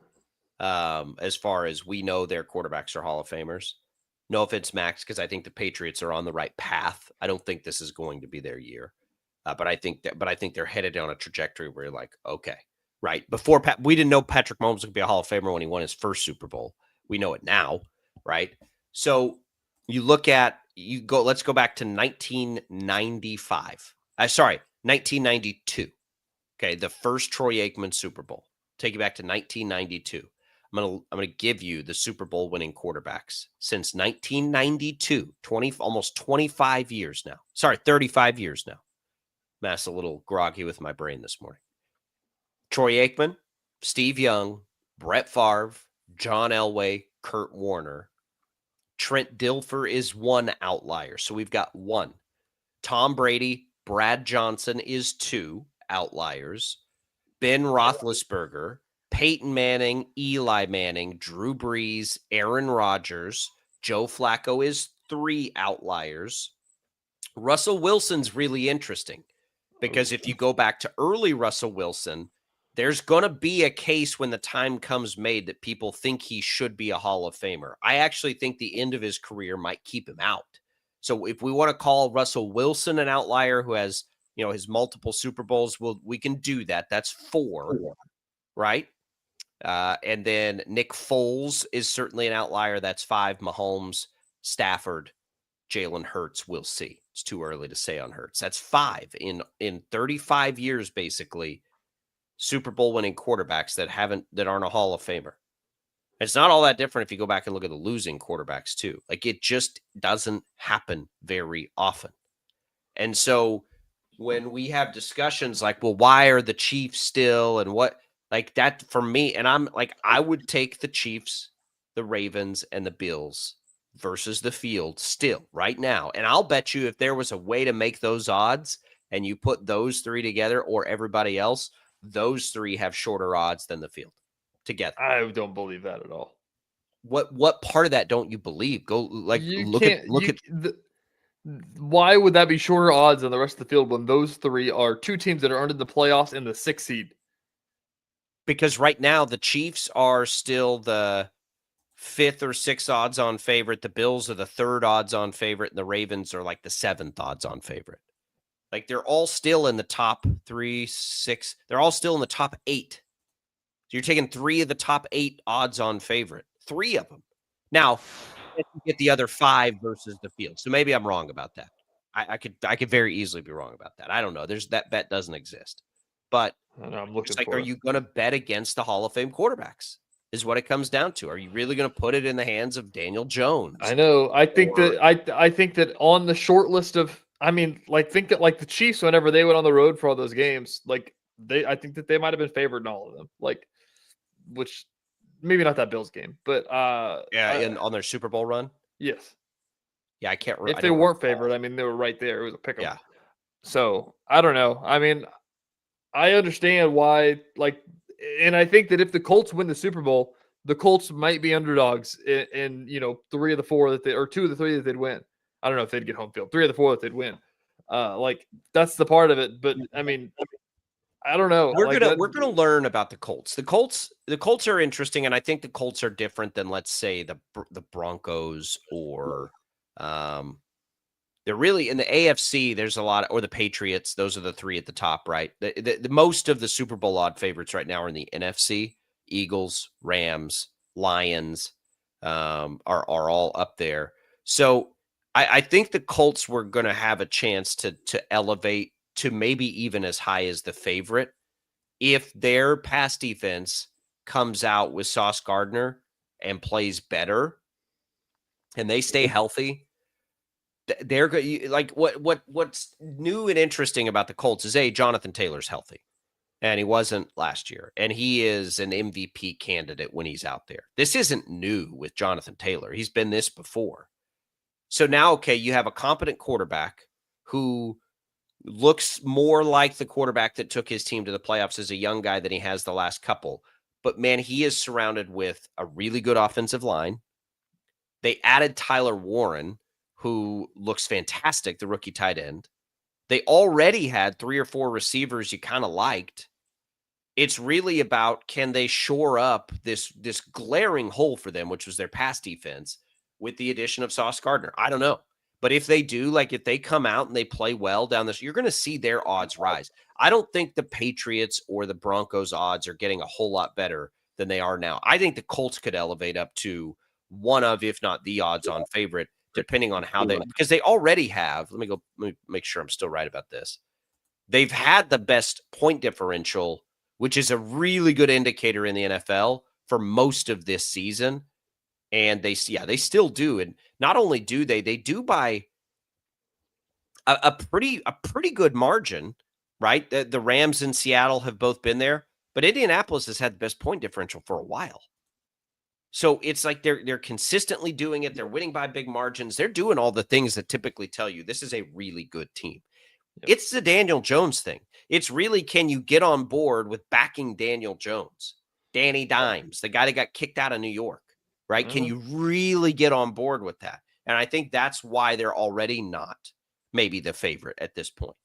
As far as we know, their quarterbacks are Hall of Famers. No offense, Max, because I think the Patriots are on the right path. I don't think this is going to be their year, but I think they're headed down a trajectory where you're like, okay, right. Before we didn't know Patrick Mahomes would be a Hall of Famer when he won his first Super Bowl. We know it now, right? So you look at let's go back to 1992. Okay, the first Troy Aikman Super Bowl. Take you back to 1992. I'm gonna give you the Super Bowl winning quarterbacks since 1992, almost 25 years now. Sorry, 35 years now. I'm a little groggy with my brain this morning. Troy Aikman, Steve Young, Brett Favre, John Elway, Kurt Warner. Trent Dilfer is one outlier. So we've got 1. Tom Brady, Brad Johnson is 2 outliers. Ben Roethlisberger, Peyton Manning, Eli Manning, Drew Brees, Aaron Rodgers, Joe Flacco is 3 outliers. Russell Wilson's really interesting because if you go back to early Russell Wilson, there's going to be a case when the time comes made that people think he should be a Hall of Famer. I actually think the end of his career might keep him out. So if we want to call Russell Wilson an outlier who has, his multiple Super Bowls, we can do that. That's 4, right? And then Nick Foles is certainly an outlier. That's 5. Mahomes, Stafford, Jalen Hurts, we'll see. It's too early to say on Hurts. That's 5 in 35 years, basically. Super Bowl winning quarterbacks that aren't a Hall of Famer. It's not all that different if you go back and look at the losing quarterbacks too. Like it just doesn't happen very often. And so when we have discussions like, well, why are the Chiefs still and what like that for me? And I'm like, I would take the Chiefs, the Ravens, and the Bills versus the field still right now. And I'll bet you if there was a way to make those odds and you put those 3 together or everybody else, those 3 have shorter odds than the field together. I don't believe that at all. What part of that don't you believe? Go like look at why would that be shorter odds than the rest of the field when those 3 are 2 teams that are under the playoffs in the 6th seed? Because right now the Chiefs are still the 5th or 6th odds on favorite. The Bills are the 3rd odds on favorite, and the Ravens are like the 7th odds on favorite. Like they're all still in the top 3, 6. They're all still in the top 8. So you're taking 3 of the top 8 odds on favorite. 3 of them. Now, you get the other 5 versus the field. So maybe I'm wrong about that. I could very easily be wrong about that. I don't know. That bet doesn't exist. But I'm looking are you going to bet against the Hall of Fame quarterbacks? Is what it comes down to. Are you really going to put it in the hands of Daniel Jones? I know. I think that on the short list of think that like the Chiefs, whenever they went on the road for all those games, I think that they might have been favored in all of them. Which maybe not that Bills game, but and on their Super Bowl run. Yes. Yeah, I can't. If they weren't favored, I mean, they were right there. It was a pick 'em. Yeah. So I don't know. I mean, I understand why. And I think that if the Colts win the Super Bowl, the Colts might be underdogs in 3 of the 4 or 2 of the 3 that they'd win. I don't know if they'd get home field. 3 of the 4 that they'd win. That's the part of it. But I mean, I don't know. We're gonna learn about the Colts. The Colts are interesting, and I think the Colts are different than, let's say, the Broncos or they're really in the AFC. There's a lot or the Patriots. Those are the 3 at the top, right? The most of the Super Bowl odd favorites right now are in the NFC. Eagles, Rams, Lions are all up there. So I think the Colts were going to have a chance to elevate to maybe even as high as the favorite if their pass defense comes out with Sauce Gardner and plays better and they stay healthy. They're like what's new and interesting about the Colts is Jonathan Taylor's healthy, and he wasn't last year, and he is an MVP candidate when he's out there. This isn't new with Jonathan Taylor. He's been this before. So now, okay, you have a competent quarterback who looks more like the quarterback that took his team to the playoffs as a young guy than he has the last couple. But man, he is surrounded with a really good offensive line. They added Tyler Warren, who looks fantastic, the rookie tight end. They already had 3 or 4 receivers you kind of liked. It's really about, can they shore up this glaring hole for them, which was their pass defense, with the addition of Sauce Gardner? I don't know. But if they do, if they come out and they play well down this, you're going to see their odds rise. I don't think the Patriots or the Broncos odds are getting a whole lot better than they are now. I think the Colts could elevate up to one of, if not the odds on favorite, depending on how because they already have, let me make sure I'm still right about this. They've had the best point differential, which is a really good indicator in the NFL for most of this season. And they still do. And not only do they do by a pretty good margin, right? The Rams and Seattle have both been there, but Indianapolis has had the best point differential for a while. So it's like they're consistently doing it. They're winning by big margins. They're doing all the things that typically tell you this is a really good team. Yep. It's the Daniel Jones thing. It's really, can you get on board with backing Daniel Jones, Danny Dimes, the guy that got kicked out of New York, right? Mm-hmm. Can you really get on board with that? And I think that's why they're already not maybe the favorite at this point.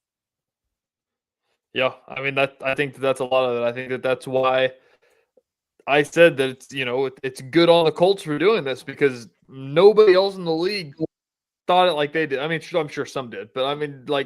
Yeah, I mean, I think that's a lot of it. I think that's why I said that it's good on the Colts for doing this, because nobody else in the league thought it like they did. I mean, I'm sure some did, but I mean, I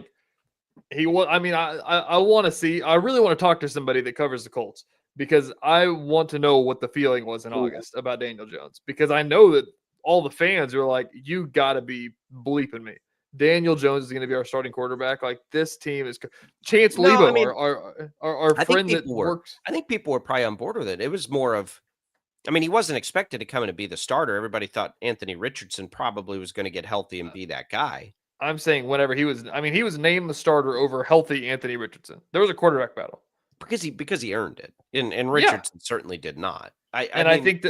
want to see. I really want to talk to somebody that covers the Colts, because I want to know what the feeling was in August about Daniel Jones, because I know that all the fans are like, you got to be bleeping me. Daniel Jones is going to be our starting quarterback. Like, this team is Chance Lebo, our friend that works. I think people were probably on board with it. It was more of, I mean, he wasn't expected to come in and be the starter. Everybody thought Anthony Richardson probably was going to get healthy and be that guy. I'm saying whenever he was named the starter over healthy Anthony Richardson. There was a quarterback battle because he earned it, and Richardson certainly did not. I think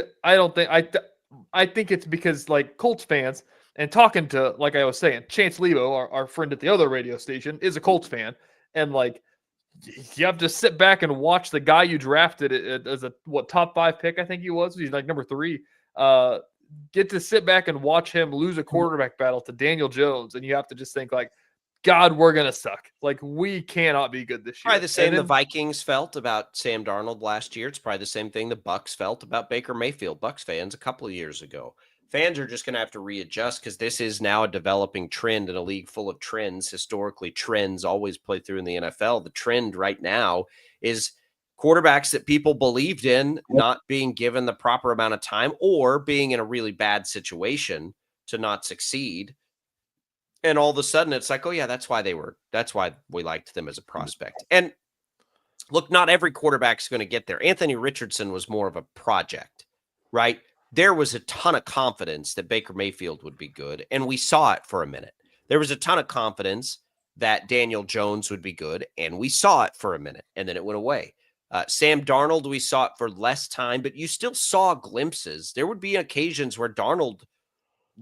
it's because, like, Colts fans, and talking to, like I was saying, Chance Lebo, our friend at the other radio station, is a Colts fan, and like, you have to sit back and watch the guy you drafted as a top 5 pick, I think he was. He's like number 3. Get to sit back and watch him lose a quarterback battle to Daniel Jones, and you have to just think, like, God, we're gonna suck. Like, we cannot be good this year. Probably the same the Vikings felt about Sam Darnold last year. It's probably the same thing the Bucs felt about Baker Mayfield. Bucs fans a couple of years ago. Fans are just going to have to readjust, because this is now a developing trend in a league full of trends. Historically, trends always play through in the NFL. The trend right now is quarterbacks that people believed in not being given the proper amount of time, or being in a really bad situation to not succeed. And all of a sudden it's like, oh yeah, that's why we liked them as a prospect. And look, not every quarterback's going to get there. Anthony Richardson was more of a project, right? There was a ton of confidence that Baker Mayfield would be good, and we saw it for a minute. There was a ton of confidence that Daniel Jones would be good, and we saw it for a minute, and then it went away. Sam Darnold, we saw it for less time, but you still saw glimpses. There would be occasions where Darnold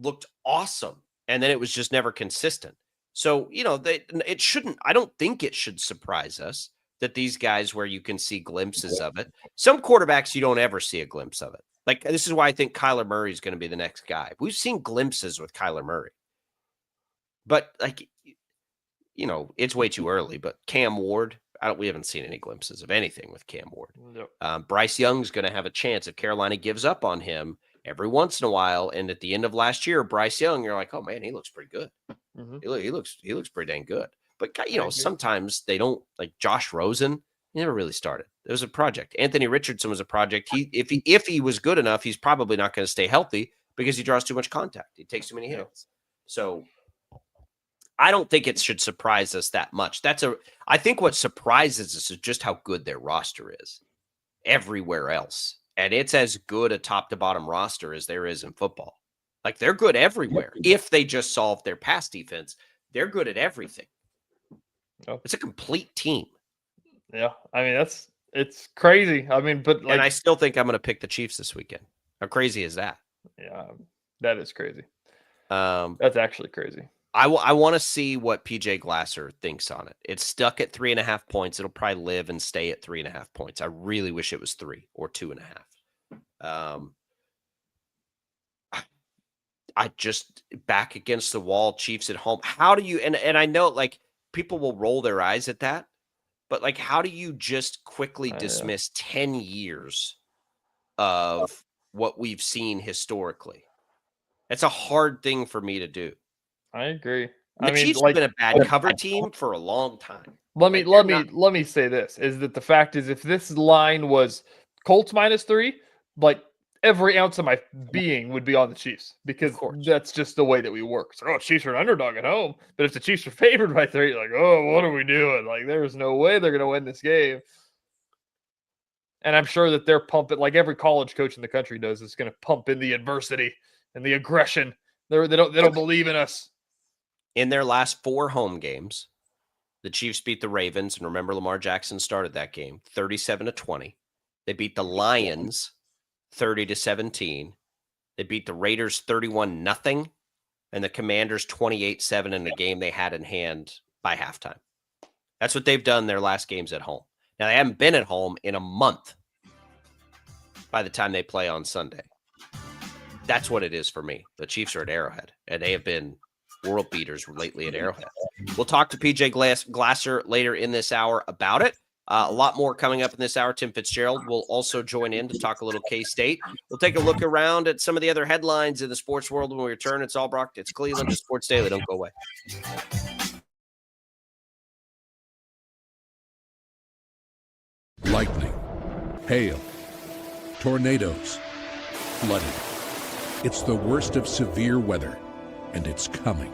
looked awesome, and then it was just never consistent. So, I don't think it should surprise us that these guys where you can see glimpses of it. Some quarterbacks, you don't ever see a glimpse of it. Like, this is why I think Kyler Murray is going to be the next guy. We've seen glimpses with Kyler Murray. But, it's way too early. But Cam Ward, we haven't seen any glimpses of anything with Cam Ward. Nope. Bryce Young's going to have a chance if Carolina gives up on him every once in a while. And at the end of last year, Bryce Young, you're like, oh, man, he looks pretty good. Mm-hmm. He looks pretty dang good. But, sometimes they don't, like Josh Rosen, he never really started. It was a project. Anthony Richardson was a project. If he was good enough, he's probably not going to stay healthy because he draws too much contact. He takes too many hits. So I don't think it should surprise us that much. I think what surprises us is just how good their roster is everywhere else. And it's as good a top to bottom roster as there is in football. Like, they're good everywhere. If they just solve their pass defense, they're good at everything. Oh. It's a complete team. Yeah. I mean, it's crazy. I mean, but and I still think I'm going to pick the Chiefs this weekend. How crazy is that? Yeah, that is crazy. That's actually crazy. I want to see what PJ Glasser thinks on it. It's stuck at 3.5 points. It'll probably live and stay at 3.5 points. I really wish it was 3 or 2.5. I just back against the wall, Chiefs at home. How do you, and I know like people will roll their eyes at that, but like, how do you just quickly dismiss 10 years of what we've seen historically? It's a hard thing for me to do. I agree. The Chiefs have been a bad cover team for a long time. Let me say this is that the fact is, if this line was Colts -3, like every ounce of my being would be on the Chiefs because that's just the way that we work. So, Chiefs are an underdog at home, but if the Chiefs are favored by 3, you're like, oh, what are we doing? Like, there's no way they're going to win this game. And I'm sure that they're pumping, like every college coach in the country does, is going to pump in the adversity and the aggression. They don't believe in us. In their last 4 home games, the Chiefs beat the Ravens, and remember Lamar Jackson started that game 37-20. They beat the Lions 30-17. They beat the Raiders 31-0, and the Commanders 28-7 in a game they had in hand by halftime. That's what they've done their last games at home. Now, they haven't been at home in a month by the time they play on Sunday. That's what it is for me. The Chiefs are at Arrowhead, and they have been world beaters lately at Arrowhead. We'll talk to PJ Glasser later in this hour about it. A lot more coming up in this hour. Tim Fitzgerald will also join in to talk a little K-State. We'll take a look around at some of the other headlines in the sports world when we return. It's Albrock. It's Cleveland. It's Sports Daily. Don't go away. Lightning, hail, tornadoes, flooding. It's the worst of severe weather, and it's coming.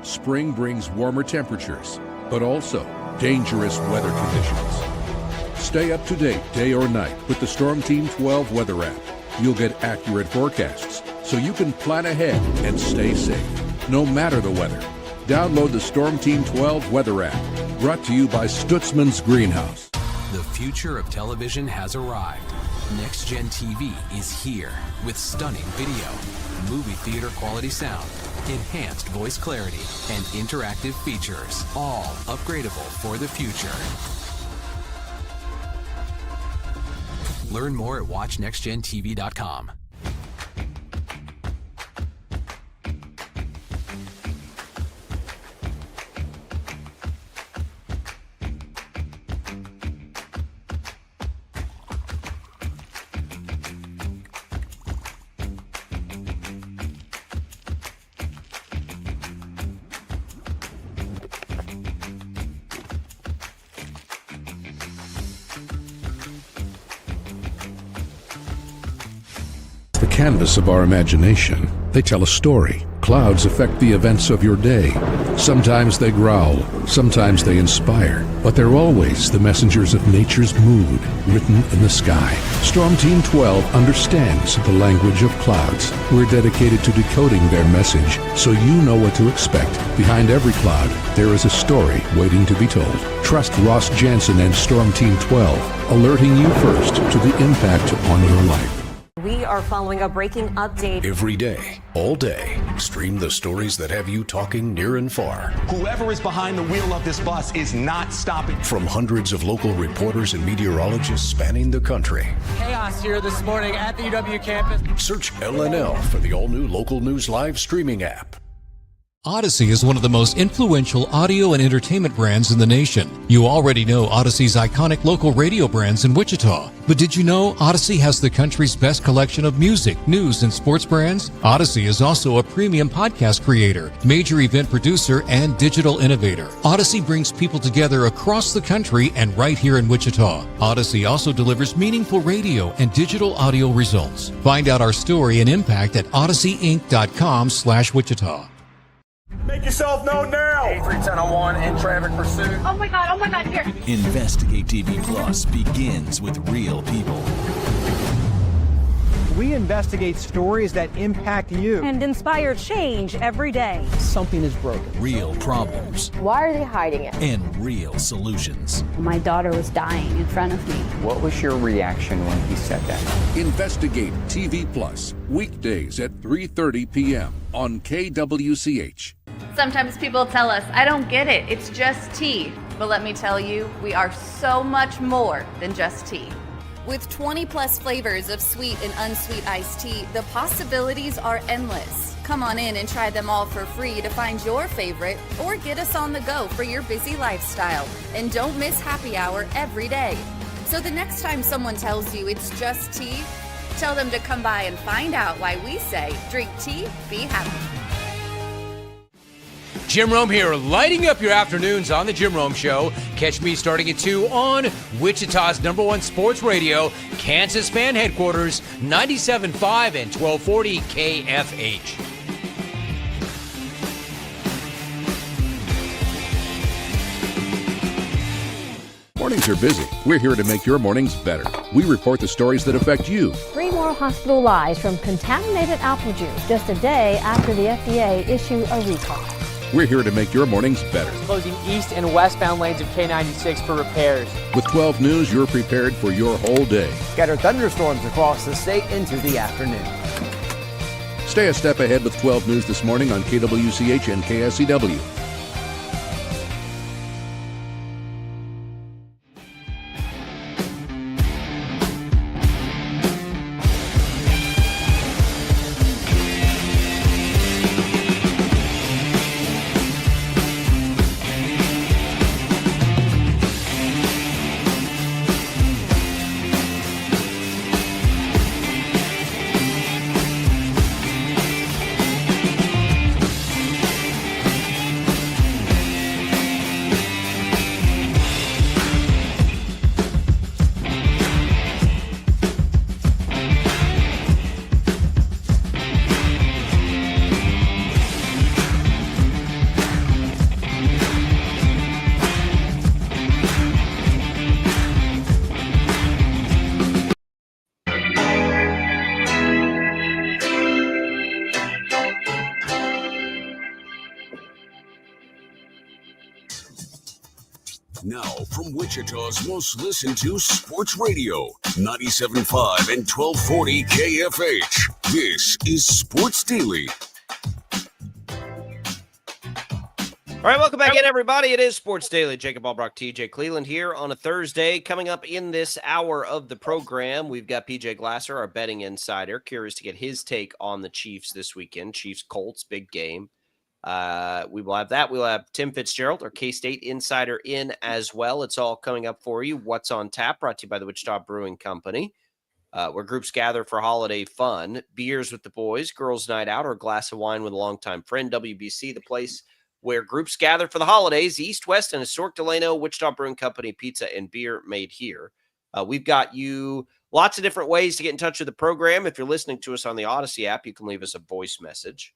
Spring brings warmer temperatures, but also dangerous weather conditions. Stay up to date day or night with the Storm Team 12 weather app. You'll get accurate forecasts, so you can plan ahead and stay safe, no matter the weather. Download the Storm Team 12 weather app, brought to you by Stutzman's Greenhouse. The future of television has arrived. Next Gen TV is here with stunning video, movie theater quality sound, enhanced voice clarity, and interactive features, all upgradable for the future. Learn more at watchnextgentv.com. Canvas of our imagination. They tell a story. Clouds affect the events of your day. Sometimes they growl, sometimes they inspire, but they're always the messengers of nature's mood written in the sky. Storm Team 12 understands the language of clouds. We're dedicated to decoding their message so you know what to expect. Behind every cloud, there is a story waiting to be told. Trust Ross Jansen and Storm Team 12, alerting you first to the impact on your life. We We are following a breaking update. Every day, all day, stream the stories that have you talking near and far. Whoever is behind the wheel of this bus is not stopping. From hundreds of local reporters and meteorologists spanning the country. Chaos here this morning at the UW campus. Search LNL for the all-new Local News Live streaming app. Odyssey is one of the most influential audio and entertainment brands in the nation. You already know Odyssey's iconic local radio brands in Wichita. But did you know Odyssey has the country's best collection of music, news, and sports brands? Odyssey is also a premium podcast creator, major event producer, and digital innovator. Odyssey brings people together across the country and right here in Wichita. Odyssey also delivers meaningful radio and digital audio results. Find out our story and impact at odysseyinc.com/Wichita. Make yourself known now. 31001 in traffic pursuit. Oh my God, here. Investigate TV Plus begins with real people. We investigate stories that impact you and inspire change every day. Something is broken. Real problems. Why are they hiding it? And real solutions. My daughter was dying in front of me. What was your reaction when he said that? Investigate TV Plus, weekdays at 3:30 p.m. on KWCH. Sometimes people tell us, I don't get it, it's just tea. But let me tell you, we are so much more than just tea. With 20 plus flavors of sweet and unsweet iced tea, the possibilities are endless. Come on in and try them all for free to find your favorite or get us on the go for your busy lifestyle. And don't miss happy hour every day. So the next time someone tells you it's just tea, tell them to come by and find out why we say, drink tea, be happy. Jim Rome here, lighting up your afternoons on The Jim Rome Show. Catch me starting at 2 on Wichita's #1 sports radio, Kansas Fan Headquarters, 97.5 and 1240 KFH. Mornings are busy. We're here to make your mornings better. We report the stories that affect you. 3 more hospitalized from contaminated apple juice just a day after the FDA issued a recall. We're here to make your mornings better. Closing east and westbound lanes of K96 for repairs. With 12 News, you're prepared for your whole day. Scattered thunderstorms across the state into the afternoon. Stay a step ahead with 12 News this morning on KWCH and KSCW. Now, from Wichita's most listened to sports radio, 97.5 and 1240 KFH. This is Sports Daily. All right, welcome back in, everybody. It is Sports Daily. Jacob Albrock, TJ Cleveland here on a Thursday. Coming up in this hour of the program, we've got PJ Glasser, our betting insider, curious to get his take on the Chiefs this weekend. Chiefs-Colts, big game. We will have that. We'll have Tim Fitzgerald, our K-State Insider, in as well. It's all coming up for you. What's on Tap, brought to you by the Wichita Brewing Company, where groups gather for holiday fun. Beers with the boys, girls' night out, or a glass of wine with a longtime friend. WBC, the place where groups gather for the holidays. East, West, and Historic Delano, Wichita Brewing Company, pizza and beer made here. We've got you lots of different ways to get in touch with the program. If you're listening to us on the Odyssey app, you can leave us a voice message.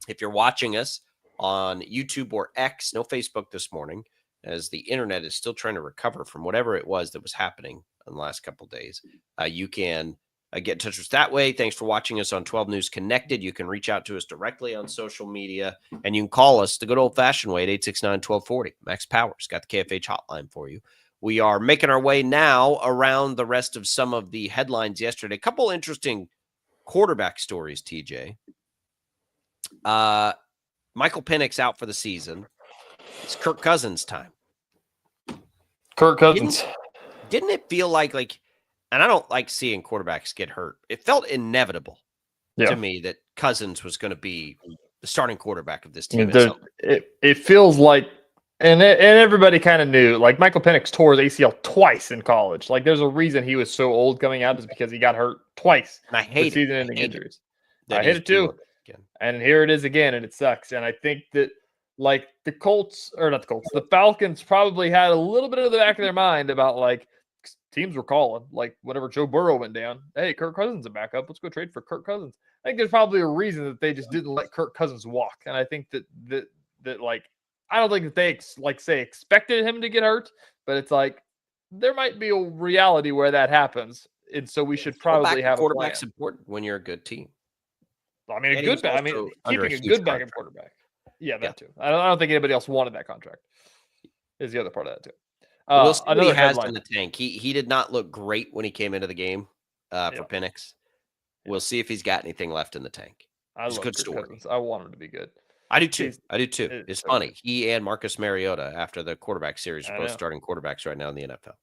If you're watching us on YouTube or X, no Facebook this morning, as the internet is still trying to recover from whatever it was that was happening in the last couple of days, you can get in touch with us that way. Thanks for watching us on 12 News Connected. You can reach out to us directly on social media, and you can call us the good old-fashioned way at 869-1240. Max Powers got the KFH hotline for you. we are making our way now around the rest of some of the headlines yesterday. A couple interesting quarterback stories, TJ. Michael Penix out for the season. It's Kirk Cousins' time. Kirk Cousins. Didn't it feel like, and I don't like seeing quarterbacks get hurt. It felt inevitable to me that Cousins was going to be the starting quarterback of this team. It feels like, and everybody kind of knew, like Michael Penix tore his ACL twice in college. Like there's a reason he was so old coming out is because he got hurt twice. And I hate season-ending injuries. I hate hate it too. And here it is again, and it sucks. And I think that like the Falcons probably had a little bit of the back of their mind about like teams were calling, like whenever Joe Burrow went down, hey, Kirk Cousins is a backup. Let's go trade for Kirk Cousins. I think there's probably a reason that they just didn't let Kirk Cousins walk. And I think that like, I don't think that they expected him to get hurt, but it's like there might be a reality where that happens. And so we should probably have a quarterback's important when you're a good team. I mean, keeping a good backup quarterback. Yeah, that too. I don't think anybody else wanted that contract. Is the other part of that too. We'll see what he has in the tank. He did not look great when he came into the game for Penix. We'll see if he's got anything left in the tank. It's a good story. Cousins. I want him to be good. I do too. It's funny. He and Marcus Mariota, after the quarterback series, are both starting quarterbacks right now in the NFL.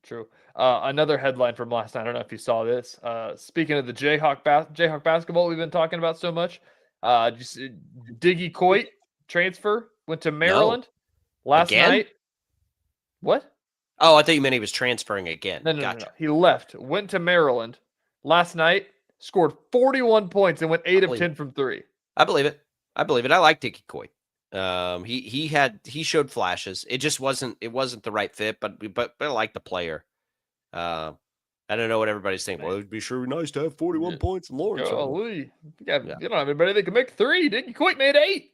True. Another headline from last night. I don't know if you saw this. Speaking of the Jayhawk basketball we've been talking about so much, Diggy Coit transfer went to Maryland last night. What? Oh, I thought you meant he was transferring again. No. He left, went to Maryland last night, scored 41 points, and went 8 of 10 from 3. I believe it. I like Diggy Coit. He showed flashes. It just wasn't the right fit, but I like the player. I don't know what everybody's saying. Well, it'd be sure nice to have 41 points in Lawrence. You don't have anybody that can make 3. Diggy Coit made 8.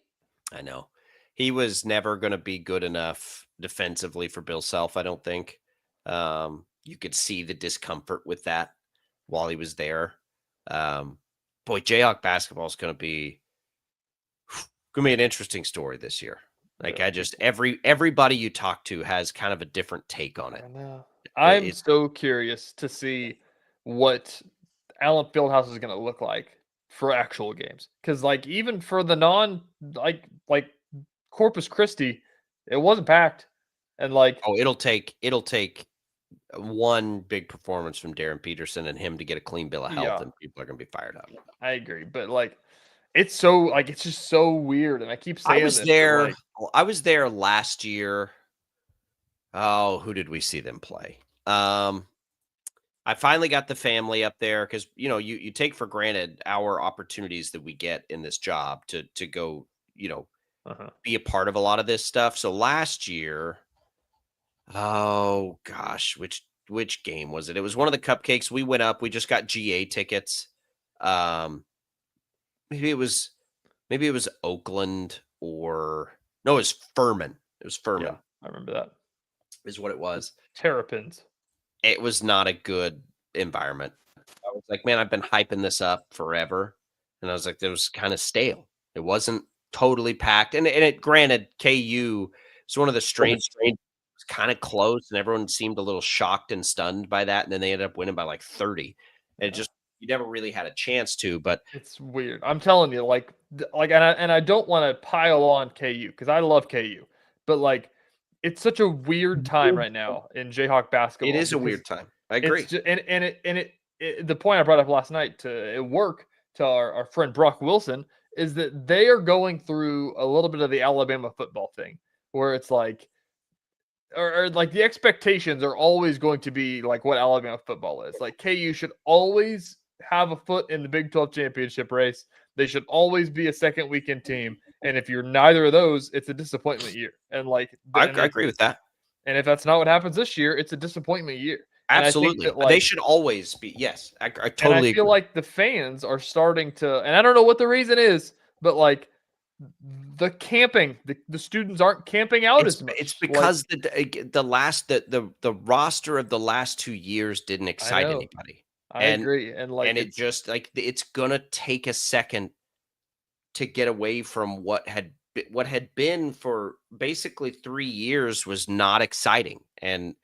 I know. He was never going to be good enough defensively for Bill Self, I don't think. You could see the discomfort with that while he was there. Jayhawk basketball is going to be an interesting story this year. Like everybody you talk to has kind of a different take on it. I know. I'm so curious to see what Allen Fieldhouse is going to look like for actual games. Because like even for the non like Corpus Christi, it wasn't packed. And like it'll take one big performance from Darren Peterson and him to get a clean bill of health, and people are going to be fired up. I agree, but like it's just so weird, and I keep saying I was there last year. Oh, who did we see them play? I finally got the family up there because you take for granted our opportunities that we get in this job to go be a part of a lot of this stuff. So last year, oh gosh, which game was it? It was one of the cupcakes. We went up. We just got GA tickets. Maybe it was Oakland it was Furman. It was Furman. Yeah, I remember that. Is what it was. Terrapins. It was not a good environment. I was like, man, I've been hyping this up forever. And I was like, it was kind of stale. It wasn't totally packed. And it granted, KU is one of the strange, it was kind of close, and everyone seemed a little shocked and stunned by that. And then they ended up winning by like 30. And you never really had a chance to, but it's weird. I'm telling you, and I don't want to pile on KU because I love KU, but like it's such a weird time right now in Jayhawk basketball. It is a weird time. I agree. The point I brought up last night at work to our friend Brock Wilson is that they are going through a little bit of the Alabama football thing, where it's like, or like the expectations are always going to be like what Alabama football is. Like KU should always have a foot in the Big 12 championship race. They should always be a second weekend team. And if you're neither of those, it's a disappointment year. And like, I agree with that. And if that's not what happens this year, it's a disappointment year. Absolutely. They should always be. Yes. I totally feel agree. like the fans are starting to, and I don't know what the reason is, but like the camping, the students aren't camping out as much. It's because the roster of the last 2 years didn't excite anybody. I agree. And it just like, it's going to take a second to get away from what had been for basically 3 years was not exciting. And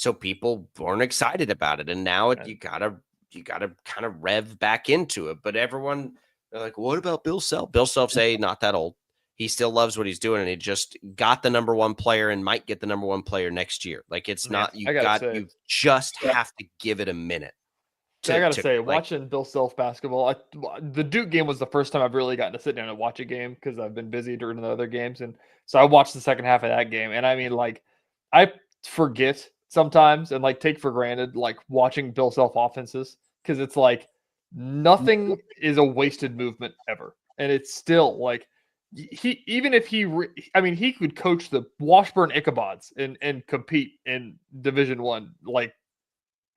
So people weren't excited about it. And now you gotta kind of rev back into it. But everyone, they're like, what about Bill Self? Bill Self say not that old. He still loves what he's doing, and he just got the number one player and might get the number one player next year. Like, it's not, you just have to give it a minute. I gotta say, watching Bill Self basketball, the Duke game was the first time I've really gotten to sit down and watch a game because I've been busy during the other games. And so I watched the second half of that game. And I mean, like, I forget sometimes and like take for granted, like watching Bill Self offenses, because it's like nothing is a wasted movement ever. And it's still like, even if he could coach the Washburn Ichabods and compete in Division I, like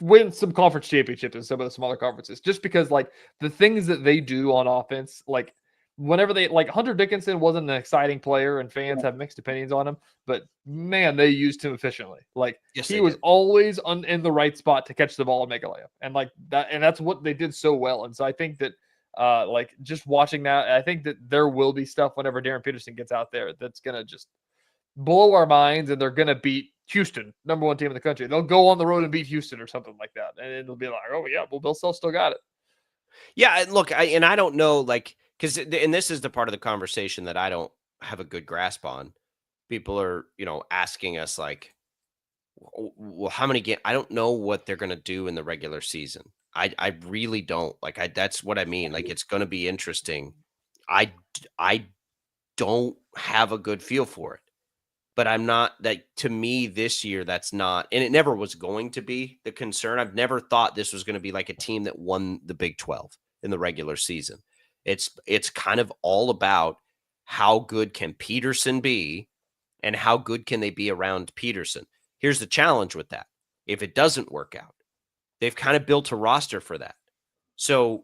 win some conference championships in some of the smaller conferences, just because like the things that they do on offense, like whenever they, like, Hunter Dickinson wasn't an exciting player and fans have mixed opinions on him, but man, they used him efficiently. Like, he was always in the right spot to catch the ball and make a layup. And like that, and that's what they did so well. And so I think that like just watching that, I think that there will be stuff whenever Darren Peterson gets out there that's going to just blow our minds, and they're going to beat Houston, number one team in the country. They'll go on the road and beat Houston or something like that. And it'll be like, oh yeah, well, Bill Self still got it. Yeah. Look, I don't know, like, and this is the part of the conversation that I don't have a good grasp on. People are, asking us like, well, how many games? I don't know what they're going to do in the regular season. I really don't. Like, that's what I mean. Like, it's going to be interesting. I don't have a good feel for it, but I'm not, that to me this year, that's not, and it never was going to be the concern. I've never thought this was going to be like a team that won the Big 12 in the regular season. It's kind of all about how good can Peterson be and how good can they be around Peterson. Here's the challenge with that. If it doesn't work out, they've kind of built a roster for that. So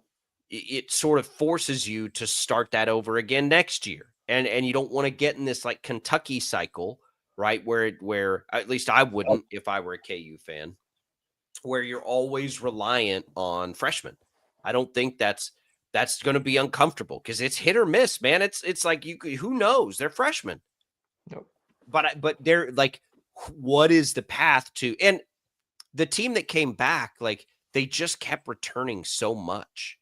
it sort of forces you to start that over again next year. And you don't want to get in this like Kentucky cycle, right? Where at least I wouldn't if I were a KU fan, where you're always reliant on freshmen. I don't think that's going to be uncomfortable, because it's hit or miss, man. It's like, who knows? They're freshmen. Nope. But they're like, what is the path to? And the team that came back, like, they just kept returning so much,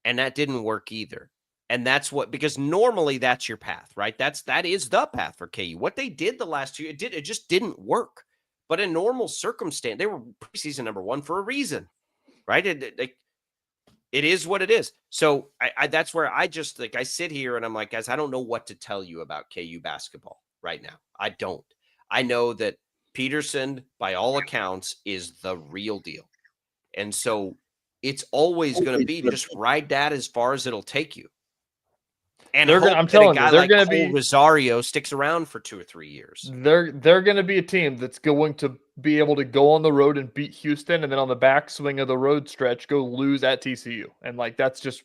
and that didn't work either. And that's because normally that's your path, right? That is the path for KU. What they did the last 2 years, it just didn't work. But in normal circumstance, they were preseason number one for a reason, right? It is what it is. So I that's where I just, like, I sit here and I'm like, guys, I don't know what to tell you about KU basketball right now. I don't. I know that Peterson, by all accounts, is the real deal. And so it's always going to be just ride that as far as it'll take you. And I'm telling you, they're going to be Rosario sticks around for 2 or 3 years. They're going to be a team that's going to be able to go on the road and beat Houston, and then on the backswing of the road stretch, go lose at TCU. And like, that's just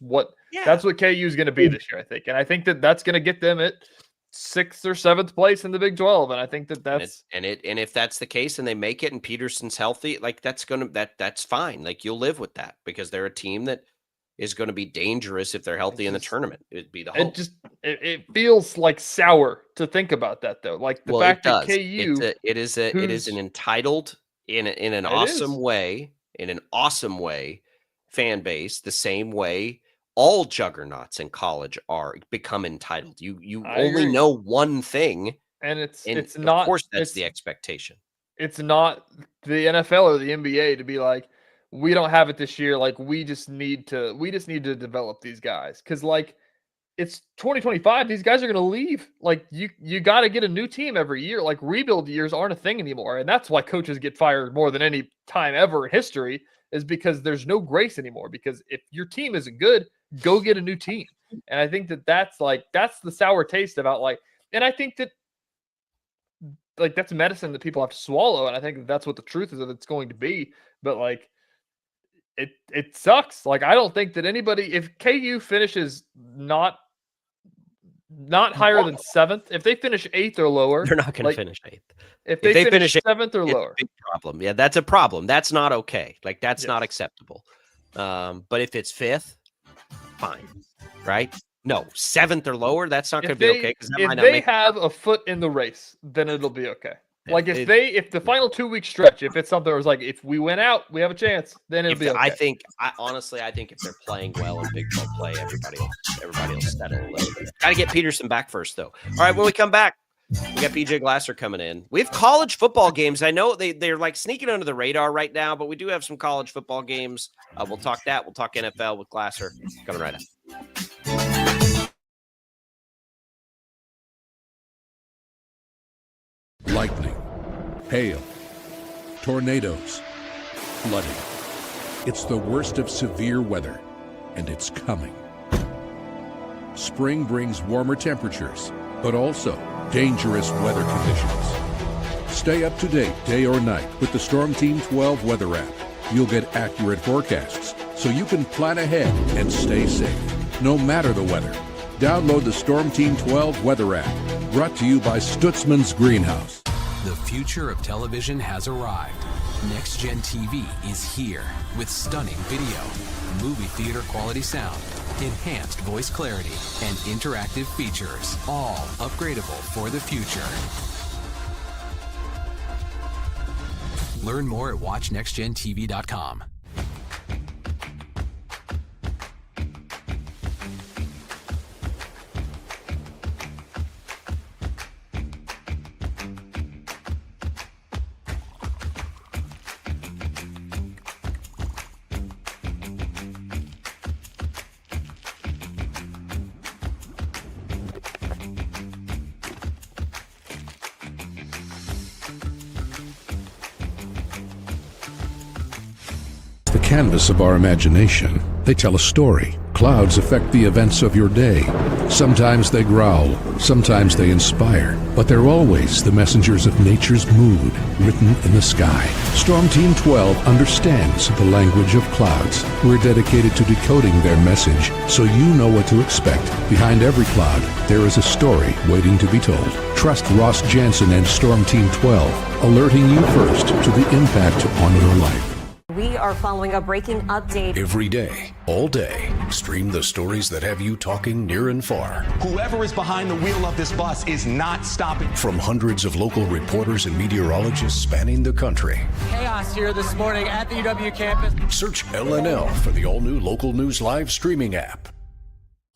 that's what KU is going to be this year, I think. And I think that that's going to get them at 6th or 7th place in the Big 12. And I think that's and if that's the case and they make it and Peterson's healthy, like, that's fine. Like, you'll live with that, because they're a team that is going to be dangerous if they're healthy in the tournament. It'd be the hope. It feels like sour to think about that, though. Like the fact that KU, it is an entitled in an awesome way fan base, the same way all juggernauts in college become entitled. You only know one thing, and it's not. Of course, that's the expectation. It's not the NFL or the NBA to be like, we don't have it this year. Like, we just need to develop these guys. Cause like, it's 2025. These guys are going to leave. Like, you got to get a new team every year. Like, rebuild years aren't a thing anymore. And that's why coaches get fired more than any time ever in history, is because there's no grace anymore. Because if your team isn't good, go get a new team. And I think that's the sour taste about, like, and I think that, like, that's medicine that people have to swallow. And I think that's what the truth is that it's going to be. But like, it sucks. Like, I don't think that anybody, if KU finishes not higher than 7th, if they finish 8th or lower, they're not going to finish 8th. If they finish 7th or lower, big problem. Yeah, that's a problem. That's not okay. Like, that's not acceptable. But if it's 5th, fine, right? No, 7th or lower, that's not going to be okay. If they have a foot in the race, then it'll be okay. Like if the final 2-week stretch, if it's something where it's like if we win out, we have a chance, then it'll be okay. Honestly, I think if they're playing well in Big 12 play, everybody will settle a little bit. Got to get Peterson back first, though. All right, when we come back, we got PJ Glasser coming in. We have college football games. I know they're like sneaking under the radar right now, but we do have some college football games. We'll talk that. We'll talk NFL with Glasser coming right up. Lightning, hail, tornadoes, flooding. It's the worst of severe weather, and it's coming. Spring brings warmer temperatures, but also dangerous weather conditions. Stay up to date day or night with the Storm Team 12 weather app. You'll get accurate forecasts, so you can plan ahead and stay safe, no matter the weather. Download the Storm Team 12 weather app, brought to you by Stutzman's Greenhouse. The future of television has arrived. Next Gen TV is here with stunning video, movie theater quality sound, enhanced voice clarity, and interactive features, all upgradable for the future. Learn more at watchnextgentv.com. Canvas of our imagination. They tell a story. Clouds affect the events of your day. Sometimes they growl, sometimes they inspire, but they're always the messengers of nature's mood, written in the sky. Storm Team 12 understands the language of clouds. We're dedicated to decoding their message, so you know what to expect. Behind every cloud, there is a story waiting to be told. Trust Ross Jansen and Storm Team 12, alerting you first to the impact on your life. We are following a breaking update. Every day, all day, stream the stories that have you talking near and far. Whoever is behind the wheel of this bus is not stopping. From hundreds of local reporters and meteorologists spanning the country. Chaos here this morning at the UW campus. Search LNL for the all-new Local News Live streaming app.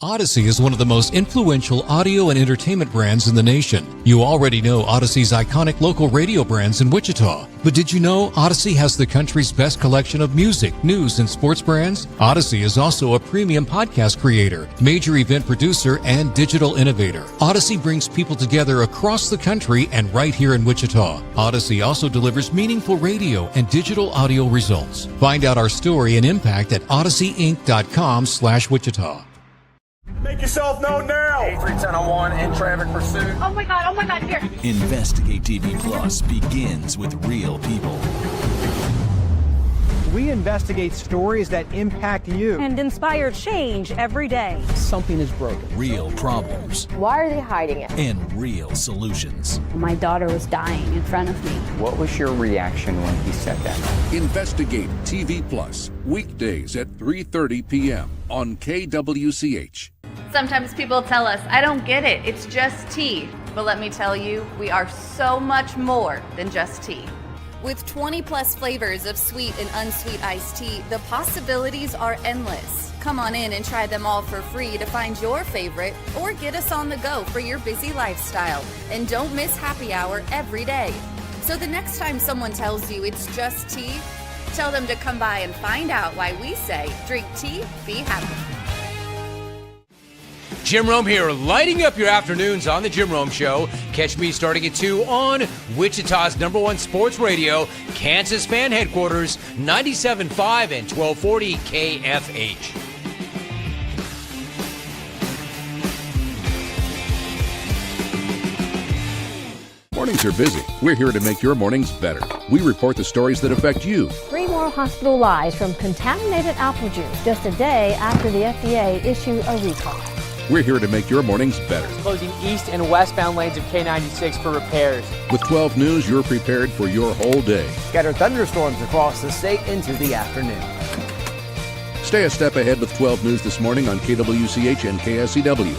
Odyssey is one of the most influential audio and entertainment brands in the nation. You already know Odyssey's iconic local radio brands in Wichita. But did you know Odyssey has the country's best collection of music, news, and sports brands? Odyssey is also a premium podcast creator, major event producer, and digital innovator. Odyssey brings people together across the country and right here in Wichita. Odyssey also delivers meaningful radio and digital audio results. Find out our story and impact at odysseyinc.com/Wichita. Make yourself known now. 310-1 in traffic pursuit. Oh my God, here. Investigate TV Plus begins with real people. We investigate stories that impact you and inspire change every day. Something is broken. Real problems. Why are they hiding it? And real solutions. My daughter was dying in front of me. What was your reaction when he said that? Investigate TV Plus, weekdays at 3:30 p.m. on KWCH. Sometimes people tell us, I don't get it, it's just tea. But let me tell you, we are so much more than just tea. With 20 plus flavors of sweet and unsweet iced tea, the possibilities are endless. Come on in and try them all for free to find your favorite or get us on the go for your busy lifestyle. And don't miss happy hour every day. So the next time someone tells you it's just tea, tell them to come by and find out why we say, drink tea, be happy. Jim Rome here, lighting up your afternoons on The Jim Rome Show. Catch me starting at 2 on Wichita's #1 sports radio, Kansas fan headquarters, 97.5 and 1240 KFH. Mornings are busy. We're here to make your mornings better. We report the stories that affect you. 3 more hospital lies from contaminated apple juice just a day after the FDA issued a recall. We're here to make your mornings better. Closing east and westbound lanes of K96 for repairs. With 12 News, you're prepared for your whole day. Scattered thunderstorms across the state into the afternoon. Stay a step ahead with 12 News this morning on KWCH and KSCW.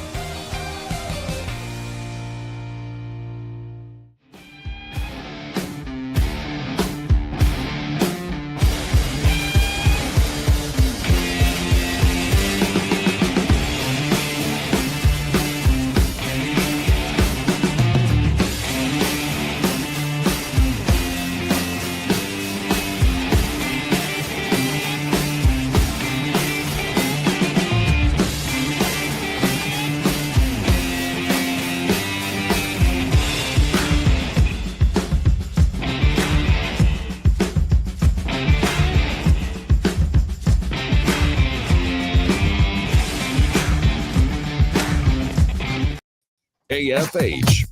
KFH.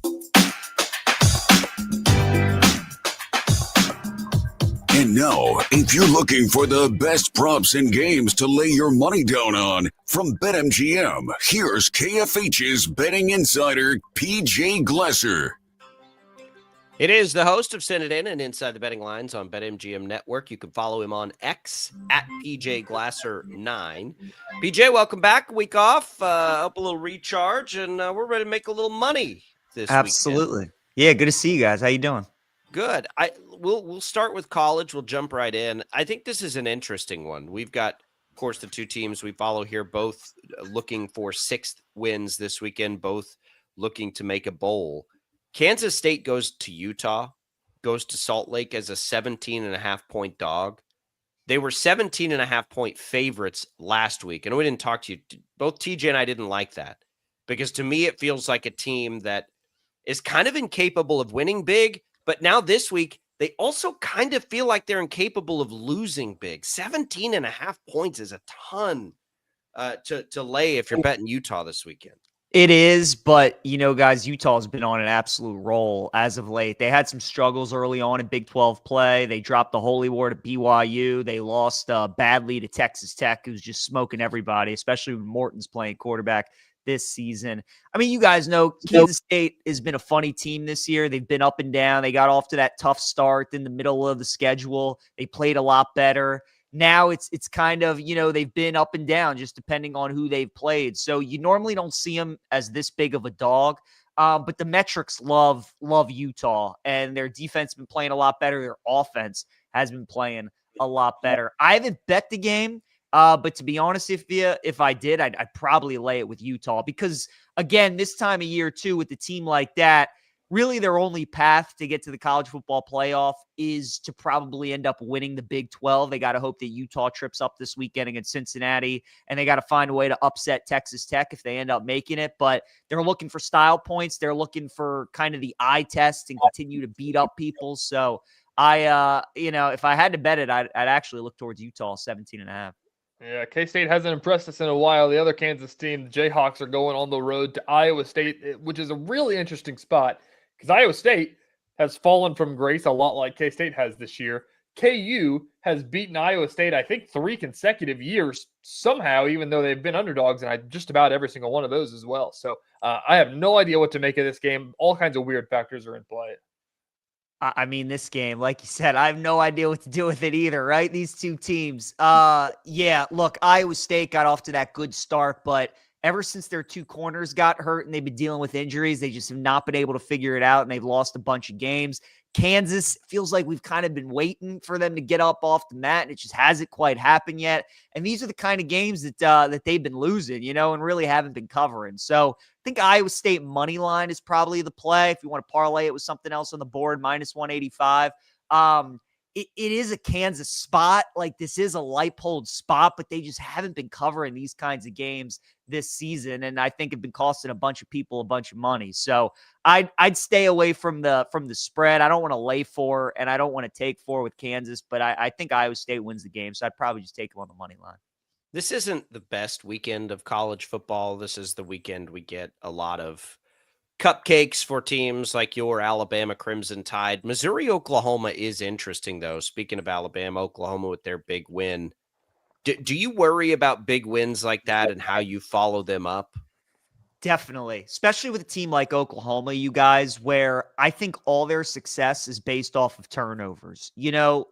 And now, if you're looking for the best props and games to lay your money down on, from BetMGM, here's KFH's betting insider, PJ Glasser. It is the host of Send It In and Inside the Betting Lines on BetMGM Network. You can follow him on X at PJ Glasser9. PJ, welcome back. A week off, up a little recharge, and we're ready to make a little money this Absolutely. weekend. Yeah, good to see you guys. How you doing? Good. We'll start with college. We'll jump right in. I think this is an interesting one. We've got, of course, the two teams we follow here, both looking for 6th wins this weekend, both looking to make a bowl. Kansas State goes to Utah, goes to Salt Lake as a 17.5-point dog. They were 17.5-point favorites last week. And we didn't talk to you. Both TJ and I didn't like that because to me, it feels like a team that is kind of incapable of winning big. But now this week, they also kind of feel like they're incapable of losing big. 17.5 points is a ton to lay if you're betting Utah this weekend. It is, but, guys, Utah's been on an absolute roll as of late. They had some struggles early on in Big 12 play. They dropped the Holy War to BYU. They lost badly to Texas Tech, who's just smoking everybody, especially when Morton's playing quarterback this season. I mean, you guys know Kansas State has been a funny team this year. They've been up and down. They got off to that tough start in the middle of the schedule. They played a lot better. Now it's kind of, they've been up and down just depending on who they've played. So you normally don't see them as this big of a dog. But the metrics love Utah, and their defense has been playing a lot better. Their offense has been playing a lot better. I haven't bet the game, but to be honest with you, if I did, I'd probably lay it with Utah because, again, this time of year too, with a team like that, really their only path to get to the college football playoff is to probably end up winning the Big 12. They got to hope that Utah trips up this weekend against Cincinnati, and they got to find a way to upset Texas Tech if they end up making it. But they're looking for style points. They're looking for kind of the eye test and continue to beat up people. So if I had to bet it, I'd actually look towards Utah 17.5. Yeah, K-State hasn't impressed us in a while. The other Kansas team, the Jayhawks, are going on the road to Iowa State, which is a really interesting spot because Iowa State has fallen from grace a lot like K-State has this year. KU has beaten Iowa State, I think, 3 consecutive years somehow, even though they've been underdogs, and just about every single one of those as well. So I have no idea what to make of this game. All kinds of weird factors are in play. I mean, this game, like you said, I have no idea what to do with it either, right? These two teams. Look, Iowa State got off to that good start, but ever since their 2 corners got hurt and they've been dealing with injuries, they just have not been able to figure it out, and they've lost a bunch of games. Kansas feels like we've kind of been waiting for them to get up off the mat, and it just hasn't quite happened yet. And these are the kind of games that they've been losing, and really haven't been covering. So I think Iowa State money line is probably the play if you want to parlay it with something else on the board, -185. It is a Kansas spot. Like, this is a Leipold spot, but they just haven't been covering these kinds of games this season, and I think have been costing a bunch of people a bunch of money. So I'd stay away from the spread. I don't want to lay 4, and I don't want to take 4 with Kansas, but I think Iowa State wins the game, so I'd probably just take them on the money line. This isn't the best weekend of college football. This is the weekend we get a lot of cupcakes for teams like your Alabama Crimson Tide. Missouri, Oklahoma is interesting, though. Speaking of Alabama, Oklahoma with their big win. Do you worry about big wins like that and how you follow them up? Definitely, especially with a team like Oklahoma, you guys, where I think all their success is based off of turnovers.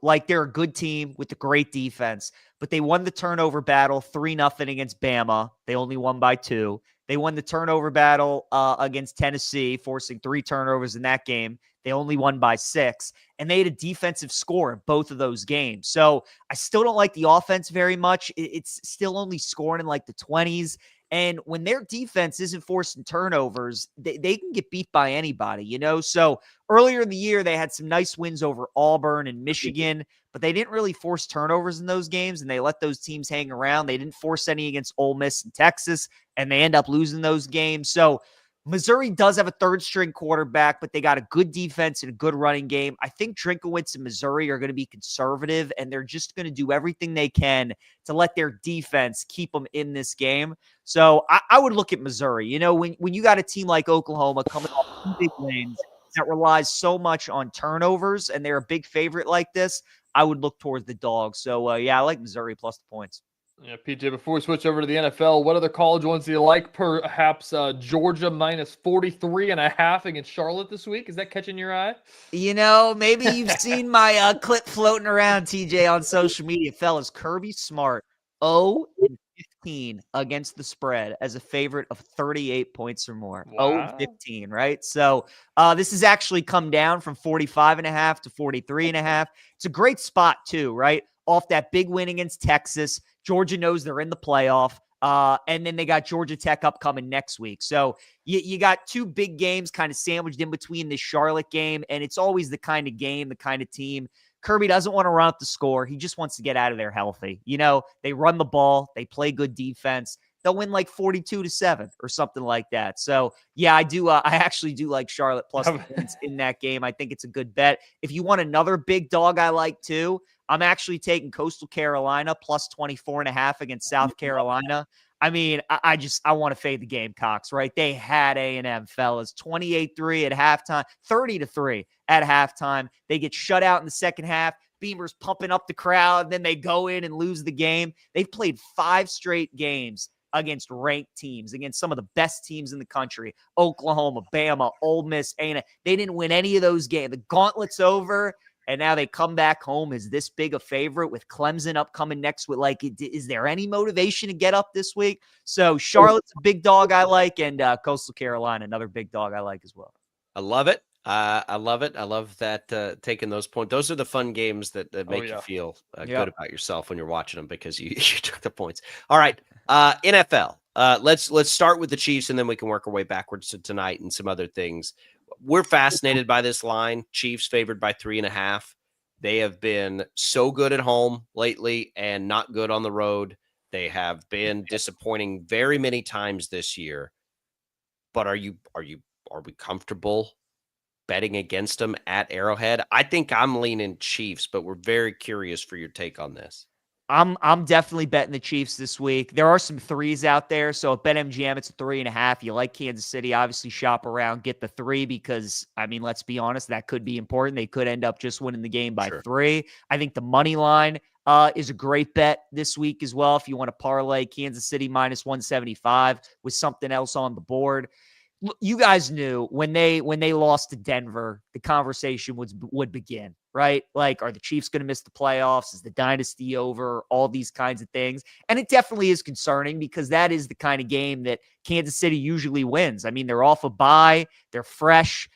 Like, they're a good team with a great defense, but they won the turnover battle 3-0 against Bama. They only won by 2. They won the turnover battle against Tennessee, forcing 3 turnovers in that game. They only won by 6, and they had a defensive score in both of those games. So I still don't like the offense very much. It's still only scoring in like the 20s. And when their defense isn't forcing turnovers, they can get beat by anybody, So earlier in the year, they had some nice wins over Auburn and Michigan, but they didn't really force turnovers in those games, and they let those teams hang around. They didn't force any against Ole Miss and Texas, and they end up losing those games. So Missouri does have a third-string quarterback, but they got a good defense and a good running game. I think Drinkowitz and Missouri are going to be conservative, and they're just going to do everything they can to let their defense keep them in this game. So I would look at Missouri. You know, when you got a team like Oklahoma coming off 2 big wins that relies so much on turnovers, and they're a big favorite like this, I would look towards the Dogs. So, yeah, I like Missouri plus the points. Yeah, PJ, before we switch over to the NFL, what other college ones do you like? Perhaps Georgia minus 43.5 against Charlotte this week. Is that catching your eye? You know, maybe you've seen my clip floating around, TJ, on social media. Fellas, Kirby Smart, 0-15 against the spread as a favorite of 38 points or more. Wow. 0-15, right? So this has actually come down from 45.5 to 43.5. It's a great spot too, right? Off that big win against Texas. Georgia knows they're in the playoff. And then they got Georgia Tech upcoming next week. So you got 2 big games kind of sandwiched in between this Charlotte game. And it's always the kind of game, the kind of team. Kirby doesn't want to run up the score. He just wants to get out of there healthy. You know, they run the ball. They play good defense. They'll win like 42-7 or something like that. So, yeah, I do. I actually do like Charlotte plus the points in that game. I think it's a good bet. If you want another big dog I like too, I'm actually taking Coastal Carolina plus 24.5 against South Carolina. I mean, I want to fade the Gamecocks, right? They had A&M, fellas. 28-3 at halftime, 30-3 at halftime. They get shut out in the second half. Beamer's pumping up the crowd. Then they go in and lose the game. They've played 5 straight games against ranked teams, against some of the best teams in the country. Oklahoma, Bama, Ole Miss, A&M. They didn't win any of those games. The gauntlet's over. And now they come back home as this big a favorite with Clemson upcoming next week. Like, is there any motivation to get up this week? So Charlotte's a big dog I like, and Coastal Carolina, another big dog I like as well. I love it. I love it. I love that taking those points. Those are the fun games that make you feel good about yourself when you're watching them because you took the points. All right, NFL. Let's start with the Chiefs, and then we can work our way backwards to tonight and some other things. We're fascinated by this line. Chiefs favored by 3.5. They have been so good at home lately and not good on the road. They have been disappointing very many times this year. But are we comfortable betting against them at Arrowhead? I think I'm leaning Chiefs, but we're very curious for your take on this. I'm definitely betting the Chiefs this week. There are some 3s out there. So at BetMGM, it's a 3.5. You like Kansas City, obviously shop around, get the 3 because, I mean, let's be honest, that could be important. They could end up just winning the game by 3. I think the money line is a great bet this week as well. If you want to parlay Kansas City minus 175 with something else on the board. You guys knew when they lost to Denver, the conversation would begin, right? Like, are the Chiefs going to miss the playoffs? Is the dynasty over? All these kinds of things. And it definitely is concerning because that is the kind of game that Kansas City usually wins. I mean, they're off a bye. They're fresh.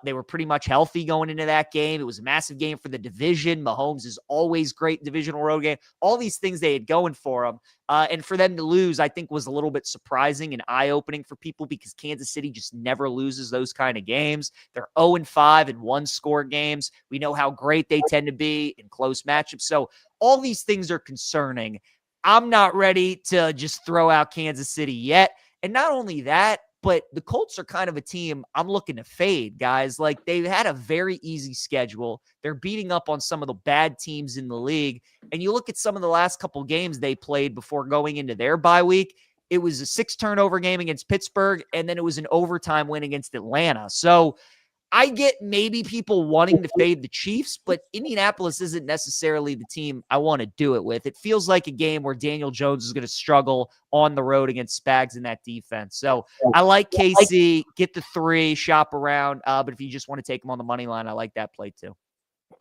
They were pretty much healthy going into that game. It was a massive game for the division. Mahomes is always great divisional road game. All these things they had going for them. And for them to lose, I think was a little bit surprising and eye-opening for people because Kansas City just never loses those kind of games. They're 0-5 in one-score games. We know how great they tend to be in close matchups. So all these things are concerning. I'm not ready to just throw out Kansas City yet. And not only that, but the Colts are kind of a team I'm looking to fade, guys. Like, they've had a very easy schedule. They're beating up on some of the bad teams in the league. And you look at some of the last couple games they played before going into their bye week, it was a 6-turnover game against Pittsburgh, and then it was an overtime win against Atlanta. So I get maybe people wanting to fade the Chiefs, but Indianapolis isn't necessarily the team I want to do it with. It feels like a game where Daniel Jones is going to struggle on the road against Spags in that defense. So I like KC, get the 3, shop around. But if you just want to take them on the money line, I like that play too.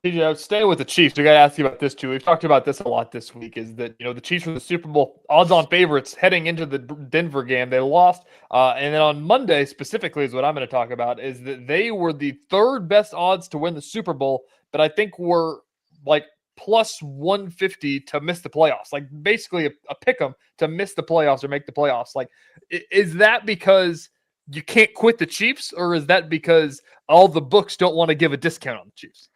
TJ, staying with the Chiefs, we got to ask you about this too. We've talked about this a lot this week. Is that the Chiefs were the Super Bowl odds-on favorites heading into the Denver game. They lost, and then on Monday specifically is what I'm going to talk about. Is that they were the 3rd best odds to win the Super Bowl, but I think were like plus 150 to miss the playoffs. Like basically a pick 'em to miss the playoffs or make the playoffs. Like, is that because you can't quit the Chiefs, or is that because all the books don't want to give a discount on the Chiefs?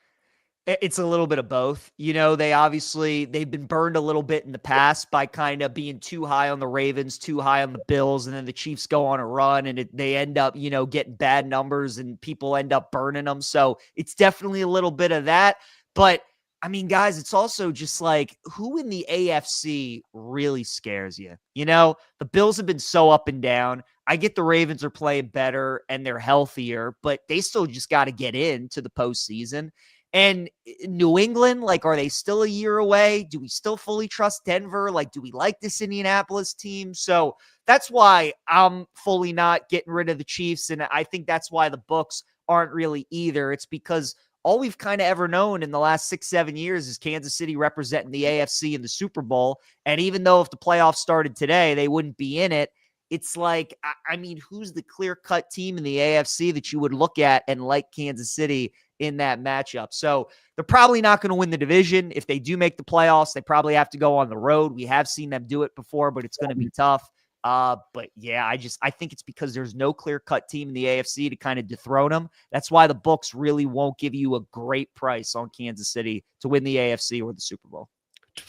It's a little bit of both. They've been burned a little bit in the past by kind of being too high on the Ravens, too high on the Bills, and then the Chiefs go on a run and they end up, getting bad numbers and people end up burning them. So it's definitely a little bit of that. But I mean, guys, it's also just like, who in the AFC really scares you? The Bills have been so up and down. I get the Ravens are playing better and they're healthier, but they still just got to get into the postseason. And New England, are they still a year away? Do we still fully trust Denver? Do we like this Indianapolis team? So that's why I'm fully not getting rid of the Chiefs. And I think that's why the books aren't really either. It's because all we've kind of ever known in the last 6-7 years is Kansas City representing the AFC in the Super Bowl. And even though if the playoffs started today, they wouldn't be in it. It's like, I mean, who's the clear-cut team in the AFC that you would look at and like Kansas City in that matchup? So they're probably not going to win the division. If they do make the playoffs, they probably have to go on the road. We have seen them do it before, but it's going to be tough. But yeah, I think it's because there's no clear-cut team in the AFC to kind of dethrone them. That's why the books really won't give you a great price on Kansas City to win the AFC or the Super Bowl.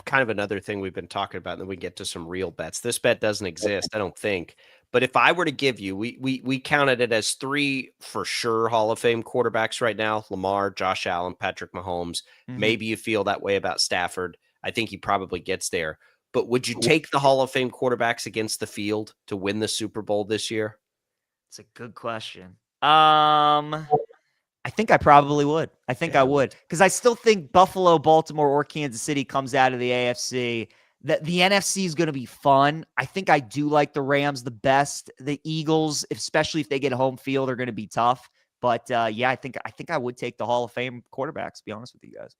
Kind of another thing we've been talking about, and then we get to some real bets. This bet doesn't exist, I don't think. But if I were to give you, we counted it as 3 for sure Hall of Fame quarterbacks right now: Lamar, Josh Allen, Patrick Mahomes. Mm-hmm. Maybe you feel that way about Stafford. I think he probably gets there. But would you take the Hall of Fame quarterbacks against the field to win the Super Bowl this year? It's a good question. I think I probably would. I would. Because I still think Buffalo, Baltimore, or Kansas City comes out of the AFC. The NFC is going to be fun. I think I do like the Rams the best. The Eagles, especially if they get home field, are going to be tough. But yeah, I think I would take the Hall of Fame quarterbacks, to be honest with you guys.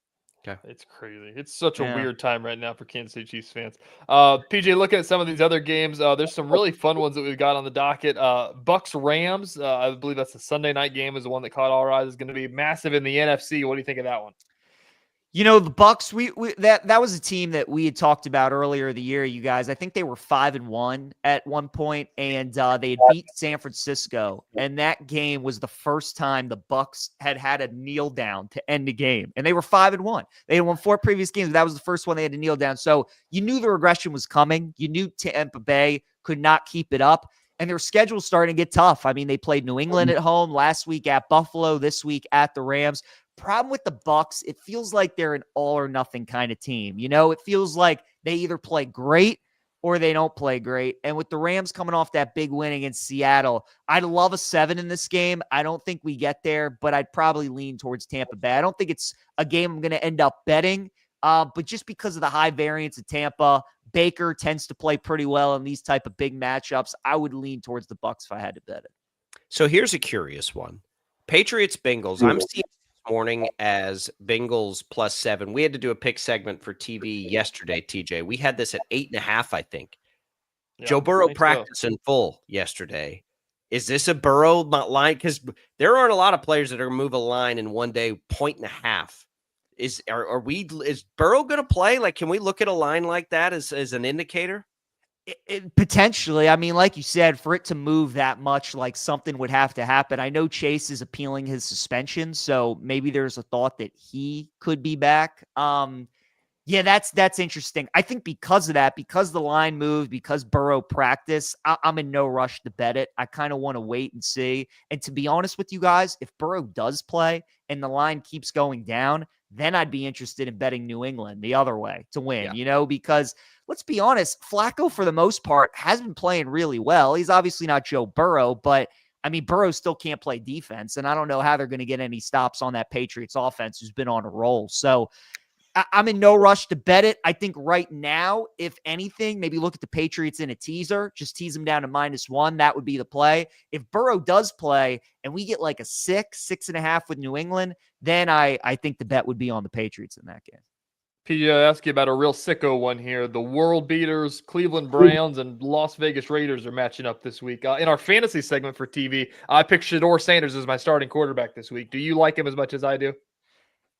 Okay. It's crazy. It's such a weird time right now for Kansas City Chiefs fans. PJ, looking at some of these other games, there's some really fun ones that we've got on the docket. Bucks Rams, I believe that's the Sunday night game, is the one that caught our eyes. Is going to be massive in the NFC. What do you think of that one? The Bucks, that was a team that we had talked about earlier the year, you guys. I think they were 5-1 at one point, and they had beat San Francisco. And that game was the first time the Bucks had a kneel down to end the game. And they were 5-1. They had won 4 previous games, but that was the first one they had to kneel down. So you knew the regression was coming. You knew Tampa Bay could not keep it up. And their schedule's starting to get tough. I mean, they played New England at home, last week at Buffalo, this week at the Rams. Problem with the Bucks, it feels like they're an all or nothing kind of team. It feels like they either play great or they don't play great. And with the Rams coming off that big win against Seattle, I'd love a 7 in this game. I don't think we get there, but I'd probably lean towards Tampa Bay. I don't think it's a game I'm going to end up betting, but just because of the high variance of Tampa, Baker tends to play pretty well in these type of big matchups. I would lean towards the Bucks if I had to bet it. So here's a curious one. Patriots Bengals. I'm seeing morning as Bengals +7. We had to do a pick segment for TV yesterday, TJ. We had this at 8.5, I think. Yeah, Joe Burrow practiced in full yesterday. Is this a Burrow line? Because there aren't a lot of players that are going to move a line in one day, 1.5. Is Burrow going to play? Can we look at a line like that as an indicator? Potentially. I mean, like you said, for it to move that much, something would have to happen. I know Chase is appealing his suspension, so maybe there's a thought that he could be back. Yeah, that's interesting. I think because of that, because the line moved, because Burrow practiced, I'm in no rush to bet it. I kind of want to wait and see. And to be honest with you guys, if Burrow does play and the line keeps going down, then I'd be interested in betting New England the other way to win, because let's be honest, Flacco, for the most part, has been playing really well. He's obviously not Joe Burrow, but I mean, Burrow still can't play defense, and I don't know how they're going to get any stops on that Patriots offense who's been on a roll. So I'm in no rush to bet it. I think right now, if anything, maybe look at the Patriots in a teaser, just tease them down to -1. That would be the play. If Burrow does play and we get a 6.5 with New England, then I think the bet would be on the Patriots in that game. PJ, I ask you about a real sicko one here. The world beaters, Cleveland Browns and Las Vegas Raiders are matching up this week. In our fantasy segment for TV, I picked Shedeur Sanders as my starting quarterback this week. Do you like him as much as I do?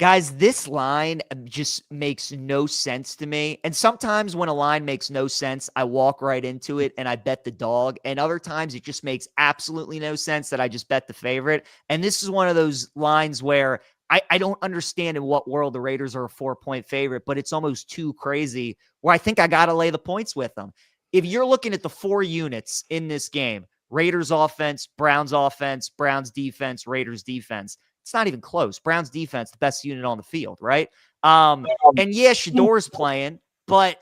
Guys, this line just makes no sense to me. And sometimes when a line makes no sense, I walk right into it and I bet the dog. And other times it just makes absolutely no sense that I just bet the favorite. And this is one of those lines where I don't understand in what world the Raiders are a 4-point favorite, but it's almost too crazy where I think I got to lay the points with them. If you're looking at the 4 units in this game, Raiders offense, Browns defense, Raiders defense, it's not even close. Browns defense, the best unit on the field, right? And yeah, Shador's playing, but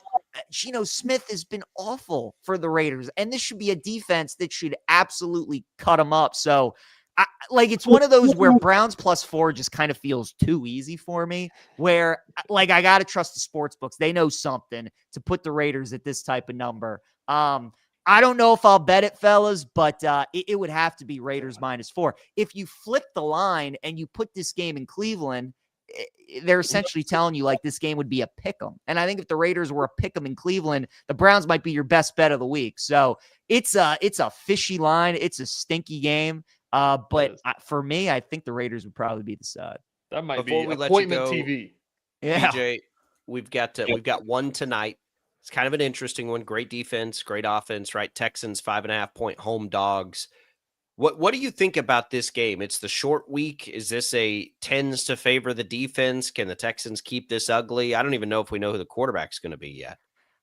Geno Smith has been awful for the Raiders, and this should be a defense that should absolutely cut them up. So, it's one of those where Browns +4 just kind of feels too easy for me, where, I got to trust the sports books. They know something to put the Raiders at this type of number. I don't know if I'll bet it, fellas, but it would have to be Raiders -4. If you flip the line and you put this game in Cleveland, they're essentially telling you this game would be a pick'em. And I think if the Raiders were a pick'em in Cleveland, the Browns might be your best bet of the week. So it's a fishy line. It's a stinky game. But for me, I think the Raiders would probably be the side. That might be appointment TV. Yeah. PJ, we've got one tonight. It's kind of an interesting one. Great defense, great offense, right? Texans 5.5-point home dogs. What do you think about this game? It's the short week. Is this tends to favor the defense? Can the Texans keep this ugly? I don't even know if we know who the quarterback's going to be yet.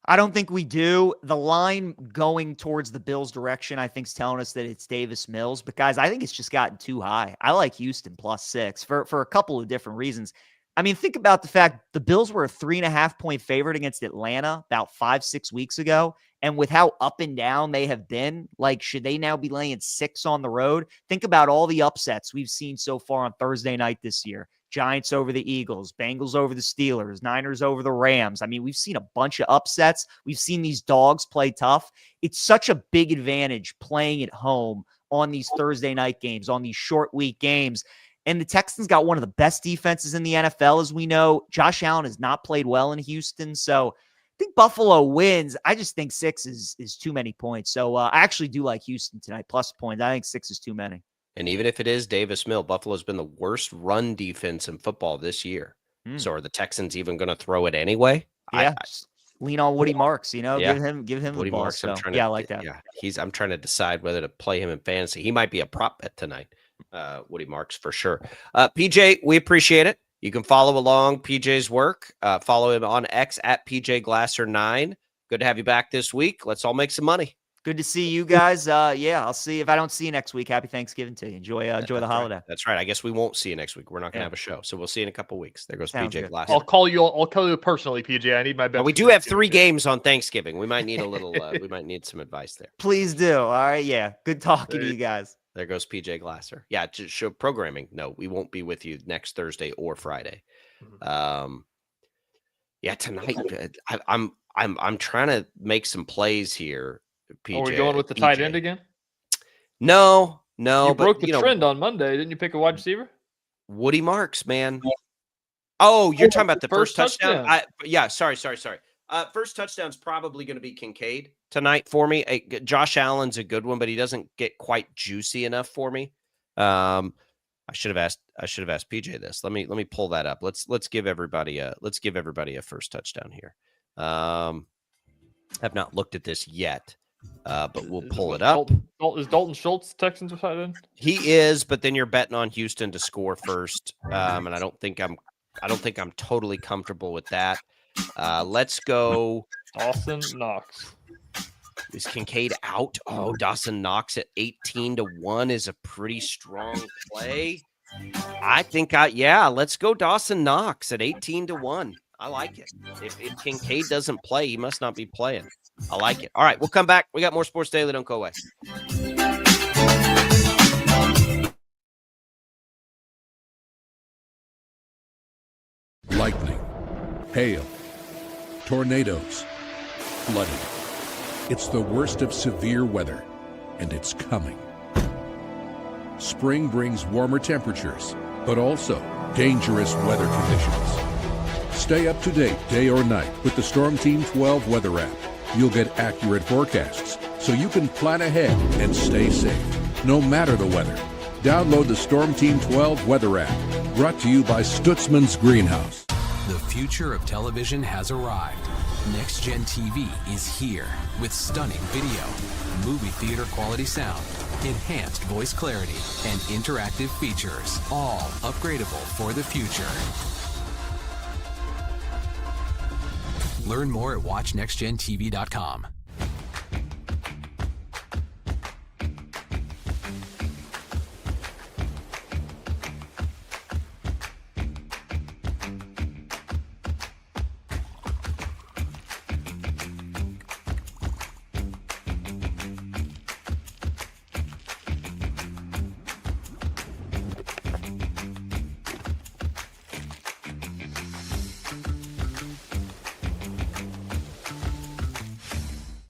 I don't think we do. The line going towards the Bills' direction, I think, is telling us that it's Davis Mills. But, guys, I think it's just gotten too high. I like Houston +6 for a couple of different reasons. I mean, think about the fact the Bills were a 3.5-point favorite against Atlanta about 5-6 weeks ago. And with how up and down they have been, should they now be laying 6 on the road? Think about all the upsets we've seen so far on Thursday night this year. Giants over the Eagles, Bengals over the Steelers, Niners over the Rams. I mean, we've seen a bunch of upsets. We've seen these dogs play tough. It's such a big advantage playing at home on these Thursday night games, on these short week games. And the Texans got one of the best defenses in the NFL, as we know. Josh Allen has not played well in Houston. So I think Buffalo wins. I just think 6 is too many points. So I actually do like Houston tonight, plus points. I think 6 is too many. And even if it is Davis Mills, Buffalo's been the worst run defense in football this year. So are the Texans even going to throw it anyway? Yeah. Lean on Woody Marks, Yeah. give him Woody the ball. Marks, So, I like that. Yeah, I'm trying to decide whether to play him in fantasy. He might be a prop bet tonight. Woody Marks for sure. PJ, we appreciate it. You can follow along PJ's work. Follow him on X at PJGlasser9. Good to have you back this week. Let's all make some money. Good to see you guys. I'll see if I don't see you next week. Happy Thanksgiving to you. Enjoy the holiday. Right. That's right. I guess we won't see you next week. We're not going to have a show, so we'll see you in a couple of weeks. There goes Sounds PJ good. Glasser. I'll call you personally, PJ. I need my best. We do have 3 games on Thanksgiving. We might need a little. We might need some advice there. Please do. All right. Yeah. Good talking to you guys. There goes PJ Glasser. Yeah, to show programming. No, we won't be with you next Thursday or Friday. Yeah, tonight I'm trying to make some plays here. PJ, are we going with the tight end again? No. You broke the trend on Monday. Didn't you pick a wide receiver? Woody Marks, man. Oh, you're talking about the first touchdown? Sorry. First touchdown's probably going to be Kincaid tonight for me. Josh Allen's a good one, but he doesn't get quite juicy enough for me. I should have asked PJ this. Let me pull that up. Let's give everybody a first touchdown here. I've not looked at this yet. But we'll pull it up. Is Dalton Schultz Texans tight end? He is, but then you're betting on Houston to score first, and I don't think I'm totally comfortable with that. Let's go. Dawson Knox. Is Kincaid out? Oh, Dawson Knox at 18-1 is a pretty strong play. I think let's go Dawson Knox at 18-1. I like it. If Kincaid doesn't play, he must not be playing. I like it. All right, we'll come back. We got more Sports Daily. Don't go away. Lightning, hail, tornadoes, flooding. It's the worst of severe weather, and it's coming. Spring brings warmer temperatures, but also dangerous weather conditions. Stay up to date day or night with the Storm Team 12 weather app. You'll get accurate forecasts, so you can plan ahead and stay safe, no matter the weather. Download the Storm Team 12 weather app, brought to you by Stutzman's Greenhouse. The future of television has arrived. Next Gen TV is here with stunning video, movie theater quality sound, enhanced voice clarity, and interactive features, all upgradable for the future. Learn more at watchnextgentv.com.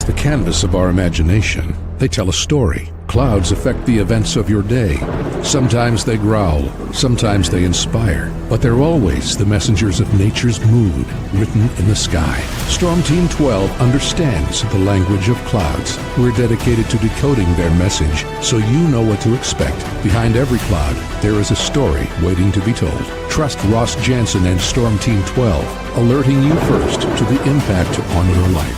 The canvas of our imagination. They tell a story. Clouds affect the events of your day. Sometimes they growl, sometimes they inspire, but they're always the messengers of nature's mood written in the sky. Storm Team 12 understands the language of clouds. We're dedicated to decoding their message so you know what to expect. Behind every cloud, there is a story waiting to be told. Trust Ross Jansen and Storm Team 12, alerting you first to the impact on your life.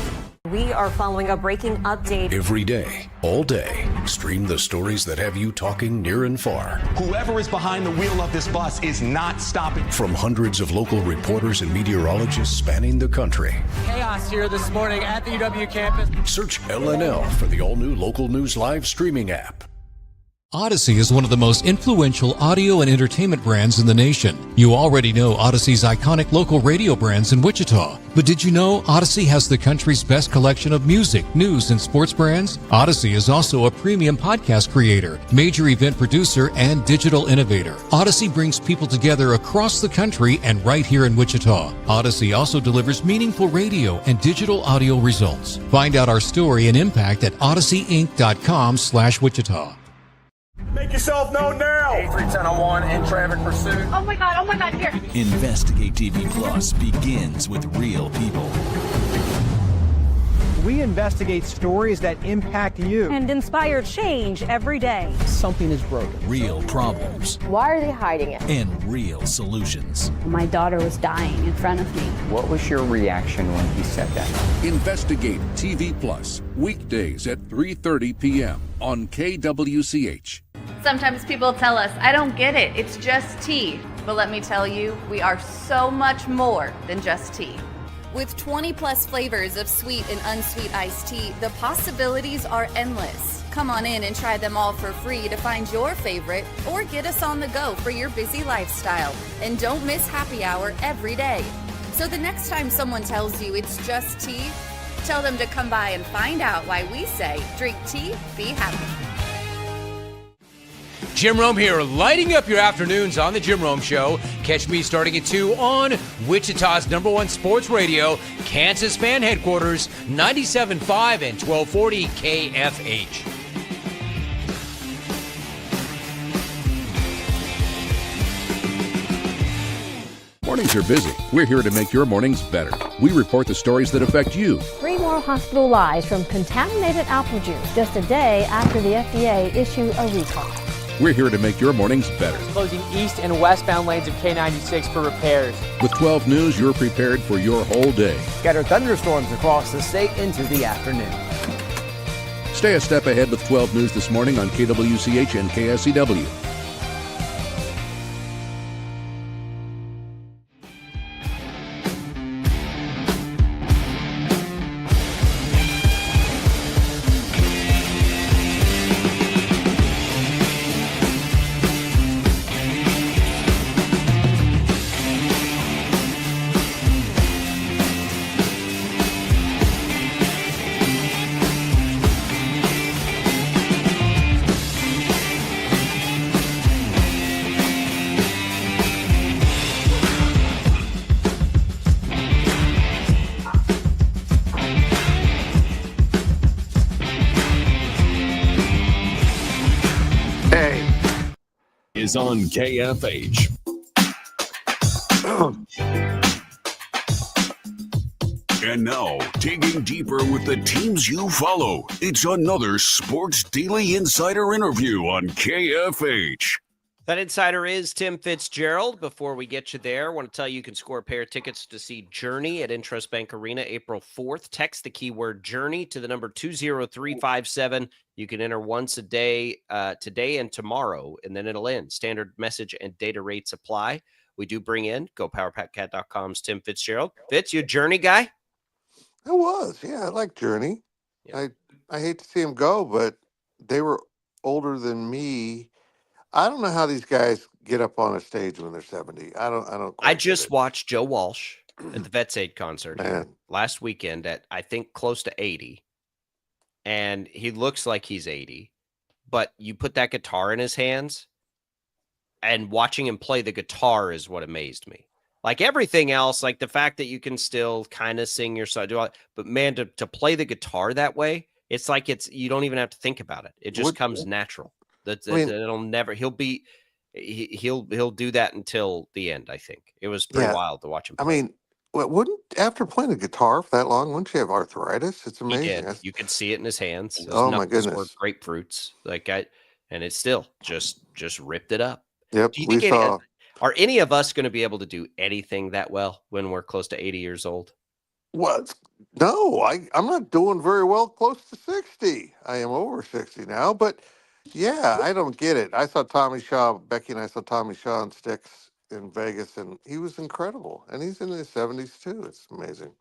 We are following a breaking update. Every day, all day, stream the stories that have you talking near and far. Whoever is behind the wheel of this bus is not stopping. From hundreds of local reporters and meteorologists spanning the country. Chaos here this morning at the UW campus. Search LNL for the all-new Local News Live streaming app. Odyssey is one of the most influential audio and entertainment brands in the nation. You already know Odyssey's iconic local radio brands in Wichita. But did you know Odyssey has the country's best collection of music, news, and sports brands? Odyssey is also a premium podcast creator, major event producer, and digital innovator. Odyssey brings people together across the country and right here in Wichita. Odyssey also delivers meaningful radio and digital audio results. Find out our story and impact at odysseyinc.com/Wichita. Make yourself known now. 310-1 in traffic pursuit. Oh my God, here. Investigate TV Plus begins with real people. We investigate stories that impact you. And inspire change every day. Something is broken. Real problems. Why are they hiding it? And real solutions. My daughter was dying in front of me. What was your reaction when he said that? Investigate TV Plus, weekdays at 3:30 p.m. on KWCH. Sometimes people tell us, I don't get it, it's just tea. But let me tell you, we are so much more than just tea. With 20 plus flavors of sweet and unsweet iced tea, the possibilities are endless. Come on in and try them all for free to find your favorite or get us on the go for your busy lifestyle. And don't miss happy hour every day. So the next time someone tells you it's just tea, tell them to come by and find out why we say, drink tea, be happy. Jim Rome here, lighting up your afternoons on The Jim Rome Show. Catch me starting at 2 on Wichita's #1 sports radio, Kansas fan headquarters, 97.5 and 1240 KFH. Mornings are busy. We're here to make your mornings better. We report the stories that affect you. 3 more hospitalized from contaminated apple juice just a day after the FDA issued a recall. We're here to make your mornings better. Closing east and westbound lanes of K96 for repairs. With 12 News, you're prepared for your whole day. Scattered thunderstorms across the state into the afternoon. Stay a step ahead with 12 News this morning on KWCH and KSCW. Is on KFH. And now, digging deeper with the teams you follow, it's another Sports Daily Insider interview on KFH. That insider is Tim Fitzgerald. Before we get you there, I want to tell you can score a pair of tickets to see Journey at Intrust Bank Arena April 4th. Text the keyword Journey to the number 20357. You can enter once a day, today and tomorrow, and then it'll end. Standard message and data rates apply. We do bring in GoPowerPackCat.com's Tim Fitzgerald. Fitz, you a Journey guy? I was, yeah. I like Journey. Yeah. I hate to see him go, but they were older than me. I don't know how these guys get up on a stage when they're 70. I don't. I just watched Joe Walsh at the Vets Aid concert last weekend at, I think, close to 80. And he looks like he's 80. But you put that guitar in his hands, and watching him play the guitar is what amazed me. Like everything else, like the fact that you can still kind of sing your song, but man, to play the guitar that way, it's like you don't even have to think about it. It just comes natural. It'll never. He'll do that until the end. I think it was pretty wild to watch him play. I mean, wouldn't after playing the guitar for that long, wouldn't you have arthritis? It's amazing. You could see it in his hands. Those oh my goodness! were grapefruits, and it still just ripped it up. Yep. Do you think are any of us going to be able to do anything that well when we're close to 80 years old? What? No, I'm not doing very well close to 60. I am over 60 now, but yeah, I don't get it. Becky and I saw Tommy Shaw on Sticks in Vegas, and he was incredible. And he's in his 70s too. It's amazing.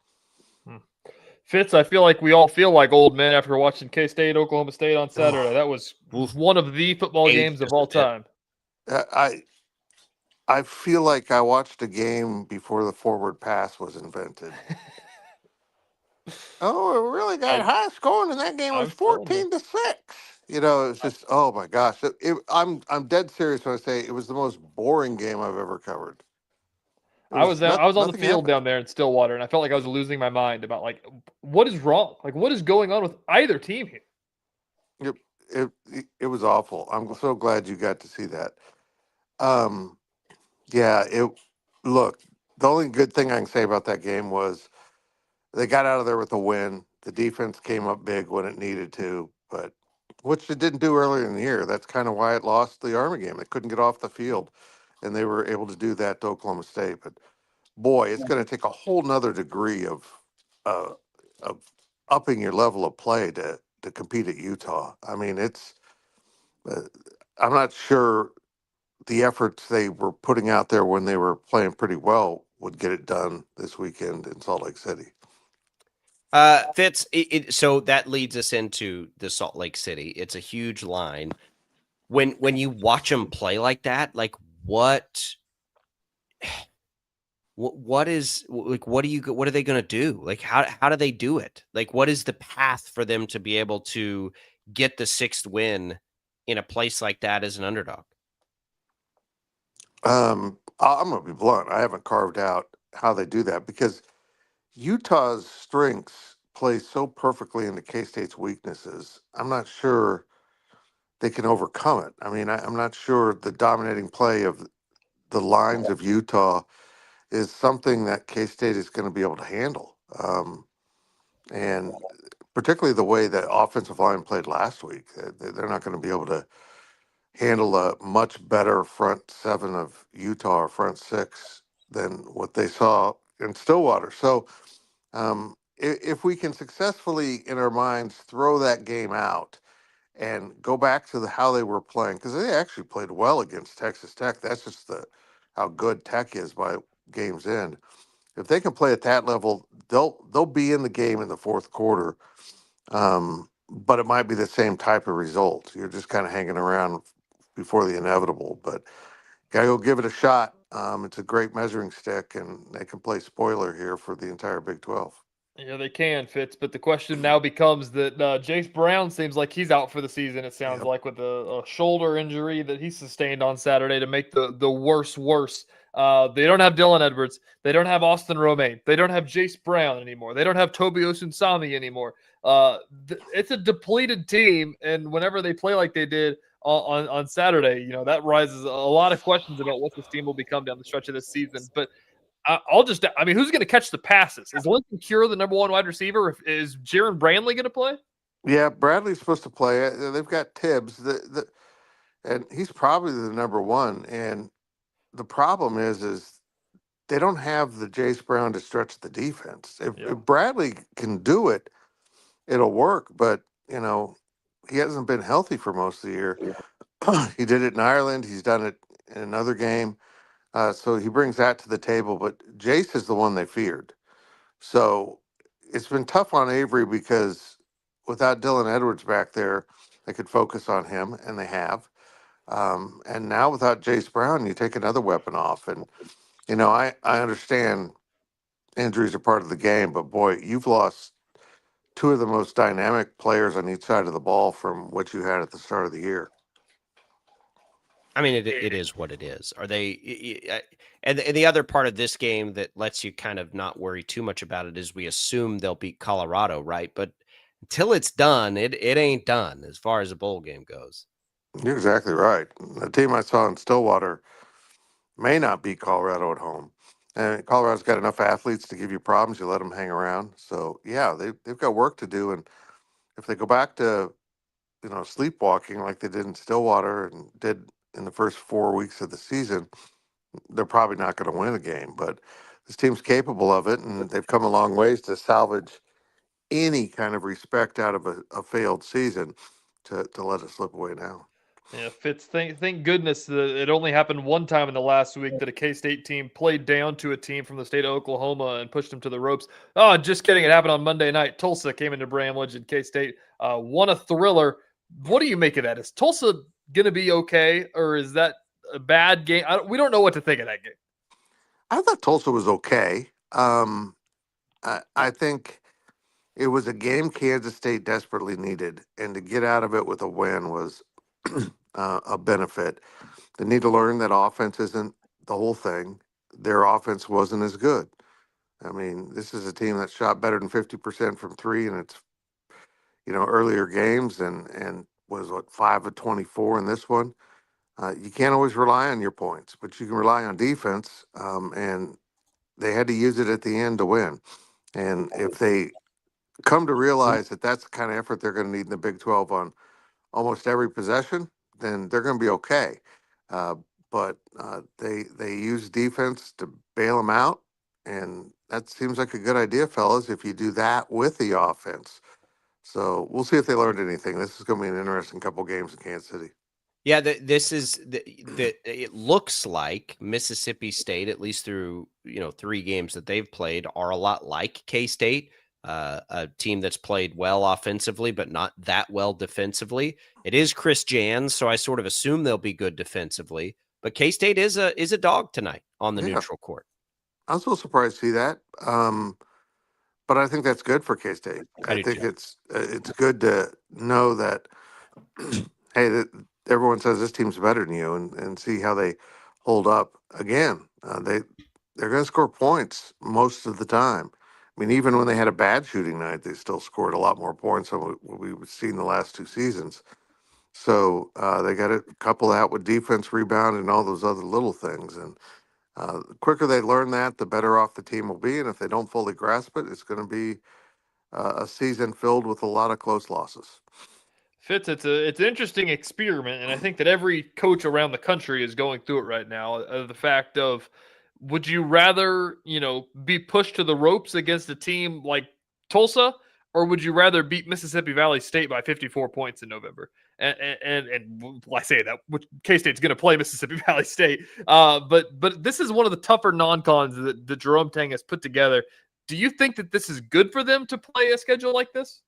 Fitz, I feel like we all feel like old men after watching K-State, Oklahoma State on Saturday. That was one of the football games of all time. I feel like I watched a game before the forward pass was invented. Oh, it really got high scoring in that game. It was 14-6. You know, it's just, oh my gosh. I'm dead serious when I say it was the most boring game I've ever covered. I was on the field down there in Stillwater, and I felt like I was losing my mind about like what is wrong, like what is going on with either team here. It was awful. I'm so glad you got to see that. Look, the only good thing I can say about that game was they got out of there with a win. The defense came up big when it needed to, but which it didn't do earlier in the year. That's kind of why it lost the Army game. They couldn't get off the field, and they were able to do that to Oklahoma State. But boy, it's going to take a whole nother degree of upping your level of play to compete at Utah. I mean, I'm not sure the efforts they were putting out there when they were playing pretty well would get it done this weekend in Salt Lake City. Fitz, so that leads us into the Salt Lake City. It's a huge line. When you watch them play like that, like what is like what are they going to do? Like how do they do it? Like what is the path for them to be able to get the 6th win in a place like that as an underdog? I'm going to be blunt. I haven't carved out how they do that because Utah's strengths play so perfectly into K-State's weaknesses. I'm not sure they can overcome it. I mean, I'm not sure the dominating play of the lines of Utah is something that K-State is going to be able to handle. And particularly the way the offensive line played last week. They're not going to be able to handle a much better front 7 of Utah or front 6 than what they saw in Stillwater. So if we can successfully in our minds throw that game out and go back to how they were playing, because they actually played well against Texas Tech. That's just how good Tech is by game's end. If they can play at that level, they'll be in the game in the fourth quarter. But it might be the same type of result. You're just kind of hanging around before the inevitable. But gotta go give it a shot. It's a great measuring stick, and they can play spoiler here for the entire Big 12. Yeah, they can, Fitz. But the question now becomes that Jace Brown seems like he's out for the season. It sounds like with a shoulder injury that he sustained on Saturday to make the worse. They don't have Dylan Edwards. They don't have Austin Romaine. They don't have Jace Brown anymore. They don't have Toby Osunsami anymore. It's a depleted team, and whenever they play like they did on Saturday, that raises a lot of questions about what this team will become down the stretch of this season. But who's going to catch the passes? Is Lincoln Cure the number 1 wide receiver? Is Jaron Brandley going to play? Yeah, Bradley's supposed to play. They've got Tibbs. and he's probably the number one. And the problem is they don't have the Jace Brown to stretch the defense. If Bradley can do it, it'll work. But he hasn't been healthy for most of the year. He did it in Ireland. He's done it in another game. So he brings that to the table. But Jace is the one they feared. So it's been tough on Avery because without Dylan Edwards back there, they could focus on him, and they have. And now without Jace Brown, you take another weapon off. And, I understand injuries are part of the game, but boy, you've lost two of the most dynamic players on each side of the ball from what you had at the start of the year. I mean, it is what it is. Are they? And the other part of this game that lets you kind of not worry too much about it is we assume they'll beat Colorado, right? But until it's done, it ain't done as far as a bowl game goes. You're exactly right. The team I saw in Stillwater may not beat Colorado at home. And Colorado's got enough athletes to give you problems. You let them hang around. So, yeah, they've got work to do. And if they go back to, sleepwalking like they did in Stillwater and did in the first 4 weeks of the season, they're probably not going to win a game. But this team's capable of it, and they've come a long ways to salvage any kind of respect out of a failed season to let it slip away now. Yeah, Fitz, thank goodness that it only happened one time in the last week that a K-State team played down to a team from the state of Oklahoma and pushed them to the ropes. Oh, just kidding. It happened on Monday night. Tulsa came into Bramlage and K-State won a thriller. What do you make of that? Is Tulsa going to be okay, or is that a bad game? We don't know what to think of that game. I thought Tulsa was okay. I think it was a game Kansas State desperately needed, and to get out of it with a win was a benefit. They need to learn that offense isn't the whole thing. Their offense wasn't as good. I mean, this is a team that shot better than 50% from three in its earlier games and was 5 of 24 in this one. You can't always rely on your points, but you can rely on defense. And they had to use it at the end to win. And if they come to realize that that's the kind of effort they're going to need in the Big 12 on almost every possession, then they're going to be okay. But they use defense to bail them out, and that seems like a good idea, fellas, if you do that with the offense. So we'll see if they learned anything. This is going to be an interesting couple games in Kansas City. Yeah, this is it looks like Mississippi State, at least through 3 games that they've played, are a lot like K-State. A team that's played well offensively, but not that well defensively. It is Chris Jans, so I sort of assume they'll be good defensively. But K-State is a dog tonight on the neutral court. I was a little surprised to see that, but I think that's good for K-State. I think it's good to know that, hey, that everyone says this team's better than you, and see how they hold up. Again, they're going to score points most of the time. I mean, even when they had a bad shooting night, they still scored a lot more points than what we've seen the last 2 seasons. So they got to couple that with defense, rebound, and all those other little things. And the quicker they learn that, the better off the team will be. And if they don't fully grasp it, it's going to be a season filled with a lot of close losses. Fitz, it's an interesting experiment, and I think that every coach around the country is going through it right now. The fact of, would you rather, be pushed to the ropes against a team like Tulsa, or would you rather beat Mississippi Valley State by 54 points in November? And I say that, which K-State's going to play Mississippi Valley State. But this is one of the tougher non-cons that Jerome Tang has put together. Do you think that this is good for them to play a schedule like this?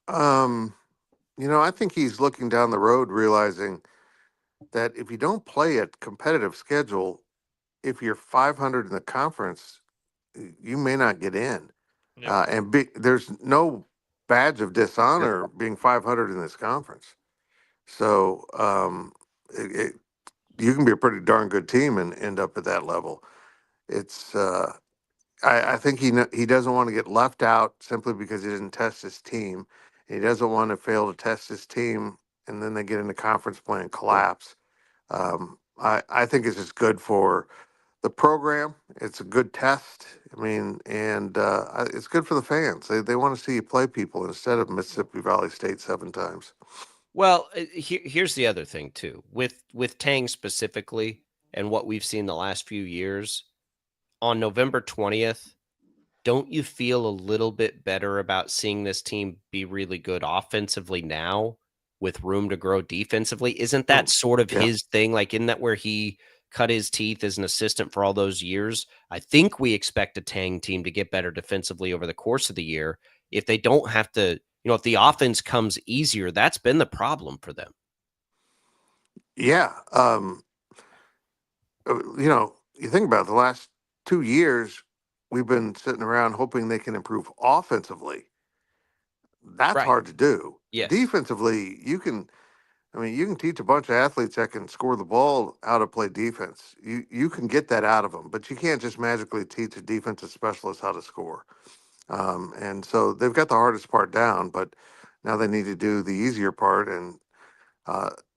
I think he's looking down the road, realizing that if you don't play a competitive schedule, if you're 500 in the conference, you may not get in. Yeah. There's no badge of dishonor being 500 in this conference. So you can be a pretty darn good team and end up at that level. It's I think he doesn't want to get left out simply because he didn't test his team. He doesn't want to fail to test his team, and then they get into conference play and collapse. I think it's just good for the program. It's a good test. I mean, and it's good for the fans. They want to see you play people instead of Mississippi Valley State 7 times. Well, here's the other thing too. With Tang specifically and what we've seen the last few years, on November 20th, don't you feel a little bit better about seeing this team be really good offensively now with room to grow defensively? Isn't that sort of his thing? Like, isn't that where he cut his teeth as an assistant for all those years? I think we expect a Tang team to get better defensively over the course of the year. If they don't have to, if the offense comes easier, that's been the problem for them. Yeah. You think about it, the last 2 years, we've been sitting around hoping they can improve offensively. That's hard to do. Yes. Defensively, you can teach a bunch of athletes that can score the ball how to play defense. You can get that out of them, but you can't just magically teach a defensive specialist how to score. And so they've got the hardest part down, but now they need to do the easier part. And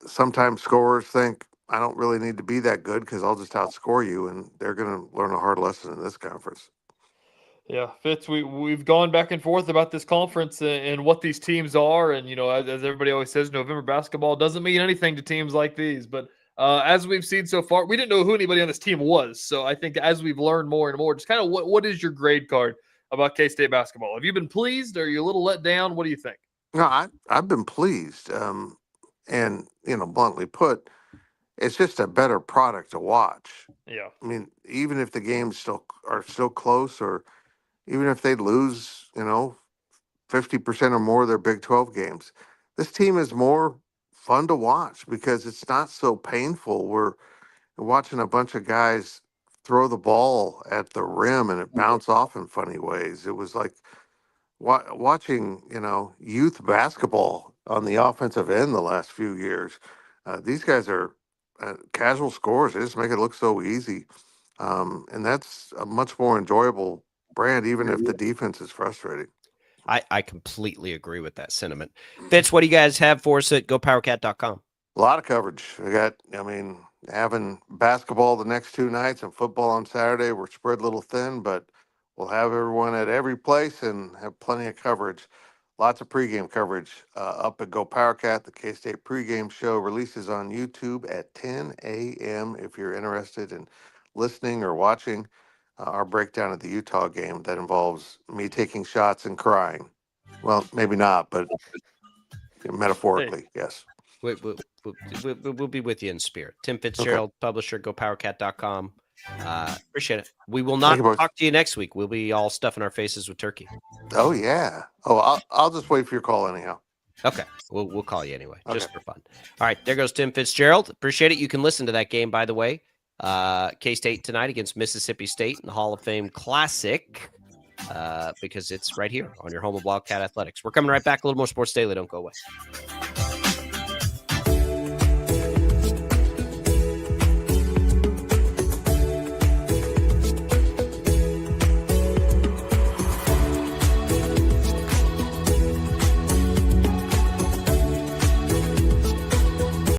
sometimes scorers think, I don't really need to be that good because I'll just outscore you, and they're going to learn a hard lesson in this conference. Yeah, Fitz, we've gone back and forth about this conference and what these teams are. And, as everybody always says, November basketball doesn't mean anything to teams like these. But as we've seen so far, we didn't know who anybody on this team was. So I think as we've learned more and more, just kind of what is your grade card about K-State basketball? Have you been pleased? Or are you a little let down? What do you think? No, I've been pleased. And, bluntly put, it's just a better product to watch. Yeah. I mean, even if the games are still close, or even if they lose, 50% or more of their Big 12 games, this team is more fun to watch because it's not so painful. We're watching a bunch of guys throw the ball at the rim and it bounce off in funny ways. It was like watching, youth basketball on the offensive end the last few years. These guys are casual scorers. They just make it look so easy. And that's a much more enjoyable brand, even if the defense is frustrating. I completely agree with that sentiment. Fitz, what do you guys have for us at GoPowerCat.com? A lot of coverage. We got, having basketball the next 2 nights and football on Saturday. We're spread a little thin, but we'll have everyone at every place and have plenty of coverage. Lots of pregame coverage up at Go PowerCat. The K-State pregame show releases on YouTube at 10 a.m. if you're interested in listening or watching our breakdown of the Utah game that involves me taking shots and crying. Well, maybe not, but metaphorically, yes. We'll be with you in spirit. Tim Fitzgerald, publisher, GoPowerCat.com. Appreciate it. We will not talk to you next week. We'll be all stuffing our faces with turkey. Oh, yeah. Oh, I'll just wait for your call anyhow. Okay. We'll call you anyway, just for fun. All right. There goes Tim Fitzgerald. Appreciate it. You can listen to that game, by the way. K-State tonight against Mississippi State in the Hall of Fame Classic, because it's right here on your home of Wildcat Athletics. We're coming right back. A little more Sports Daily. Don't go away.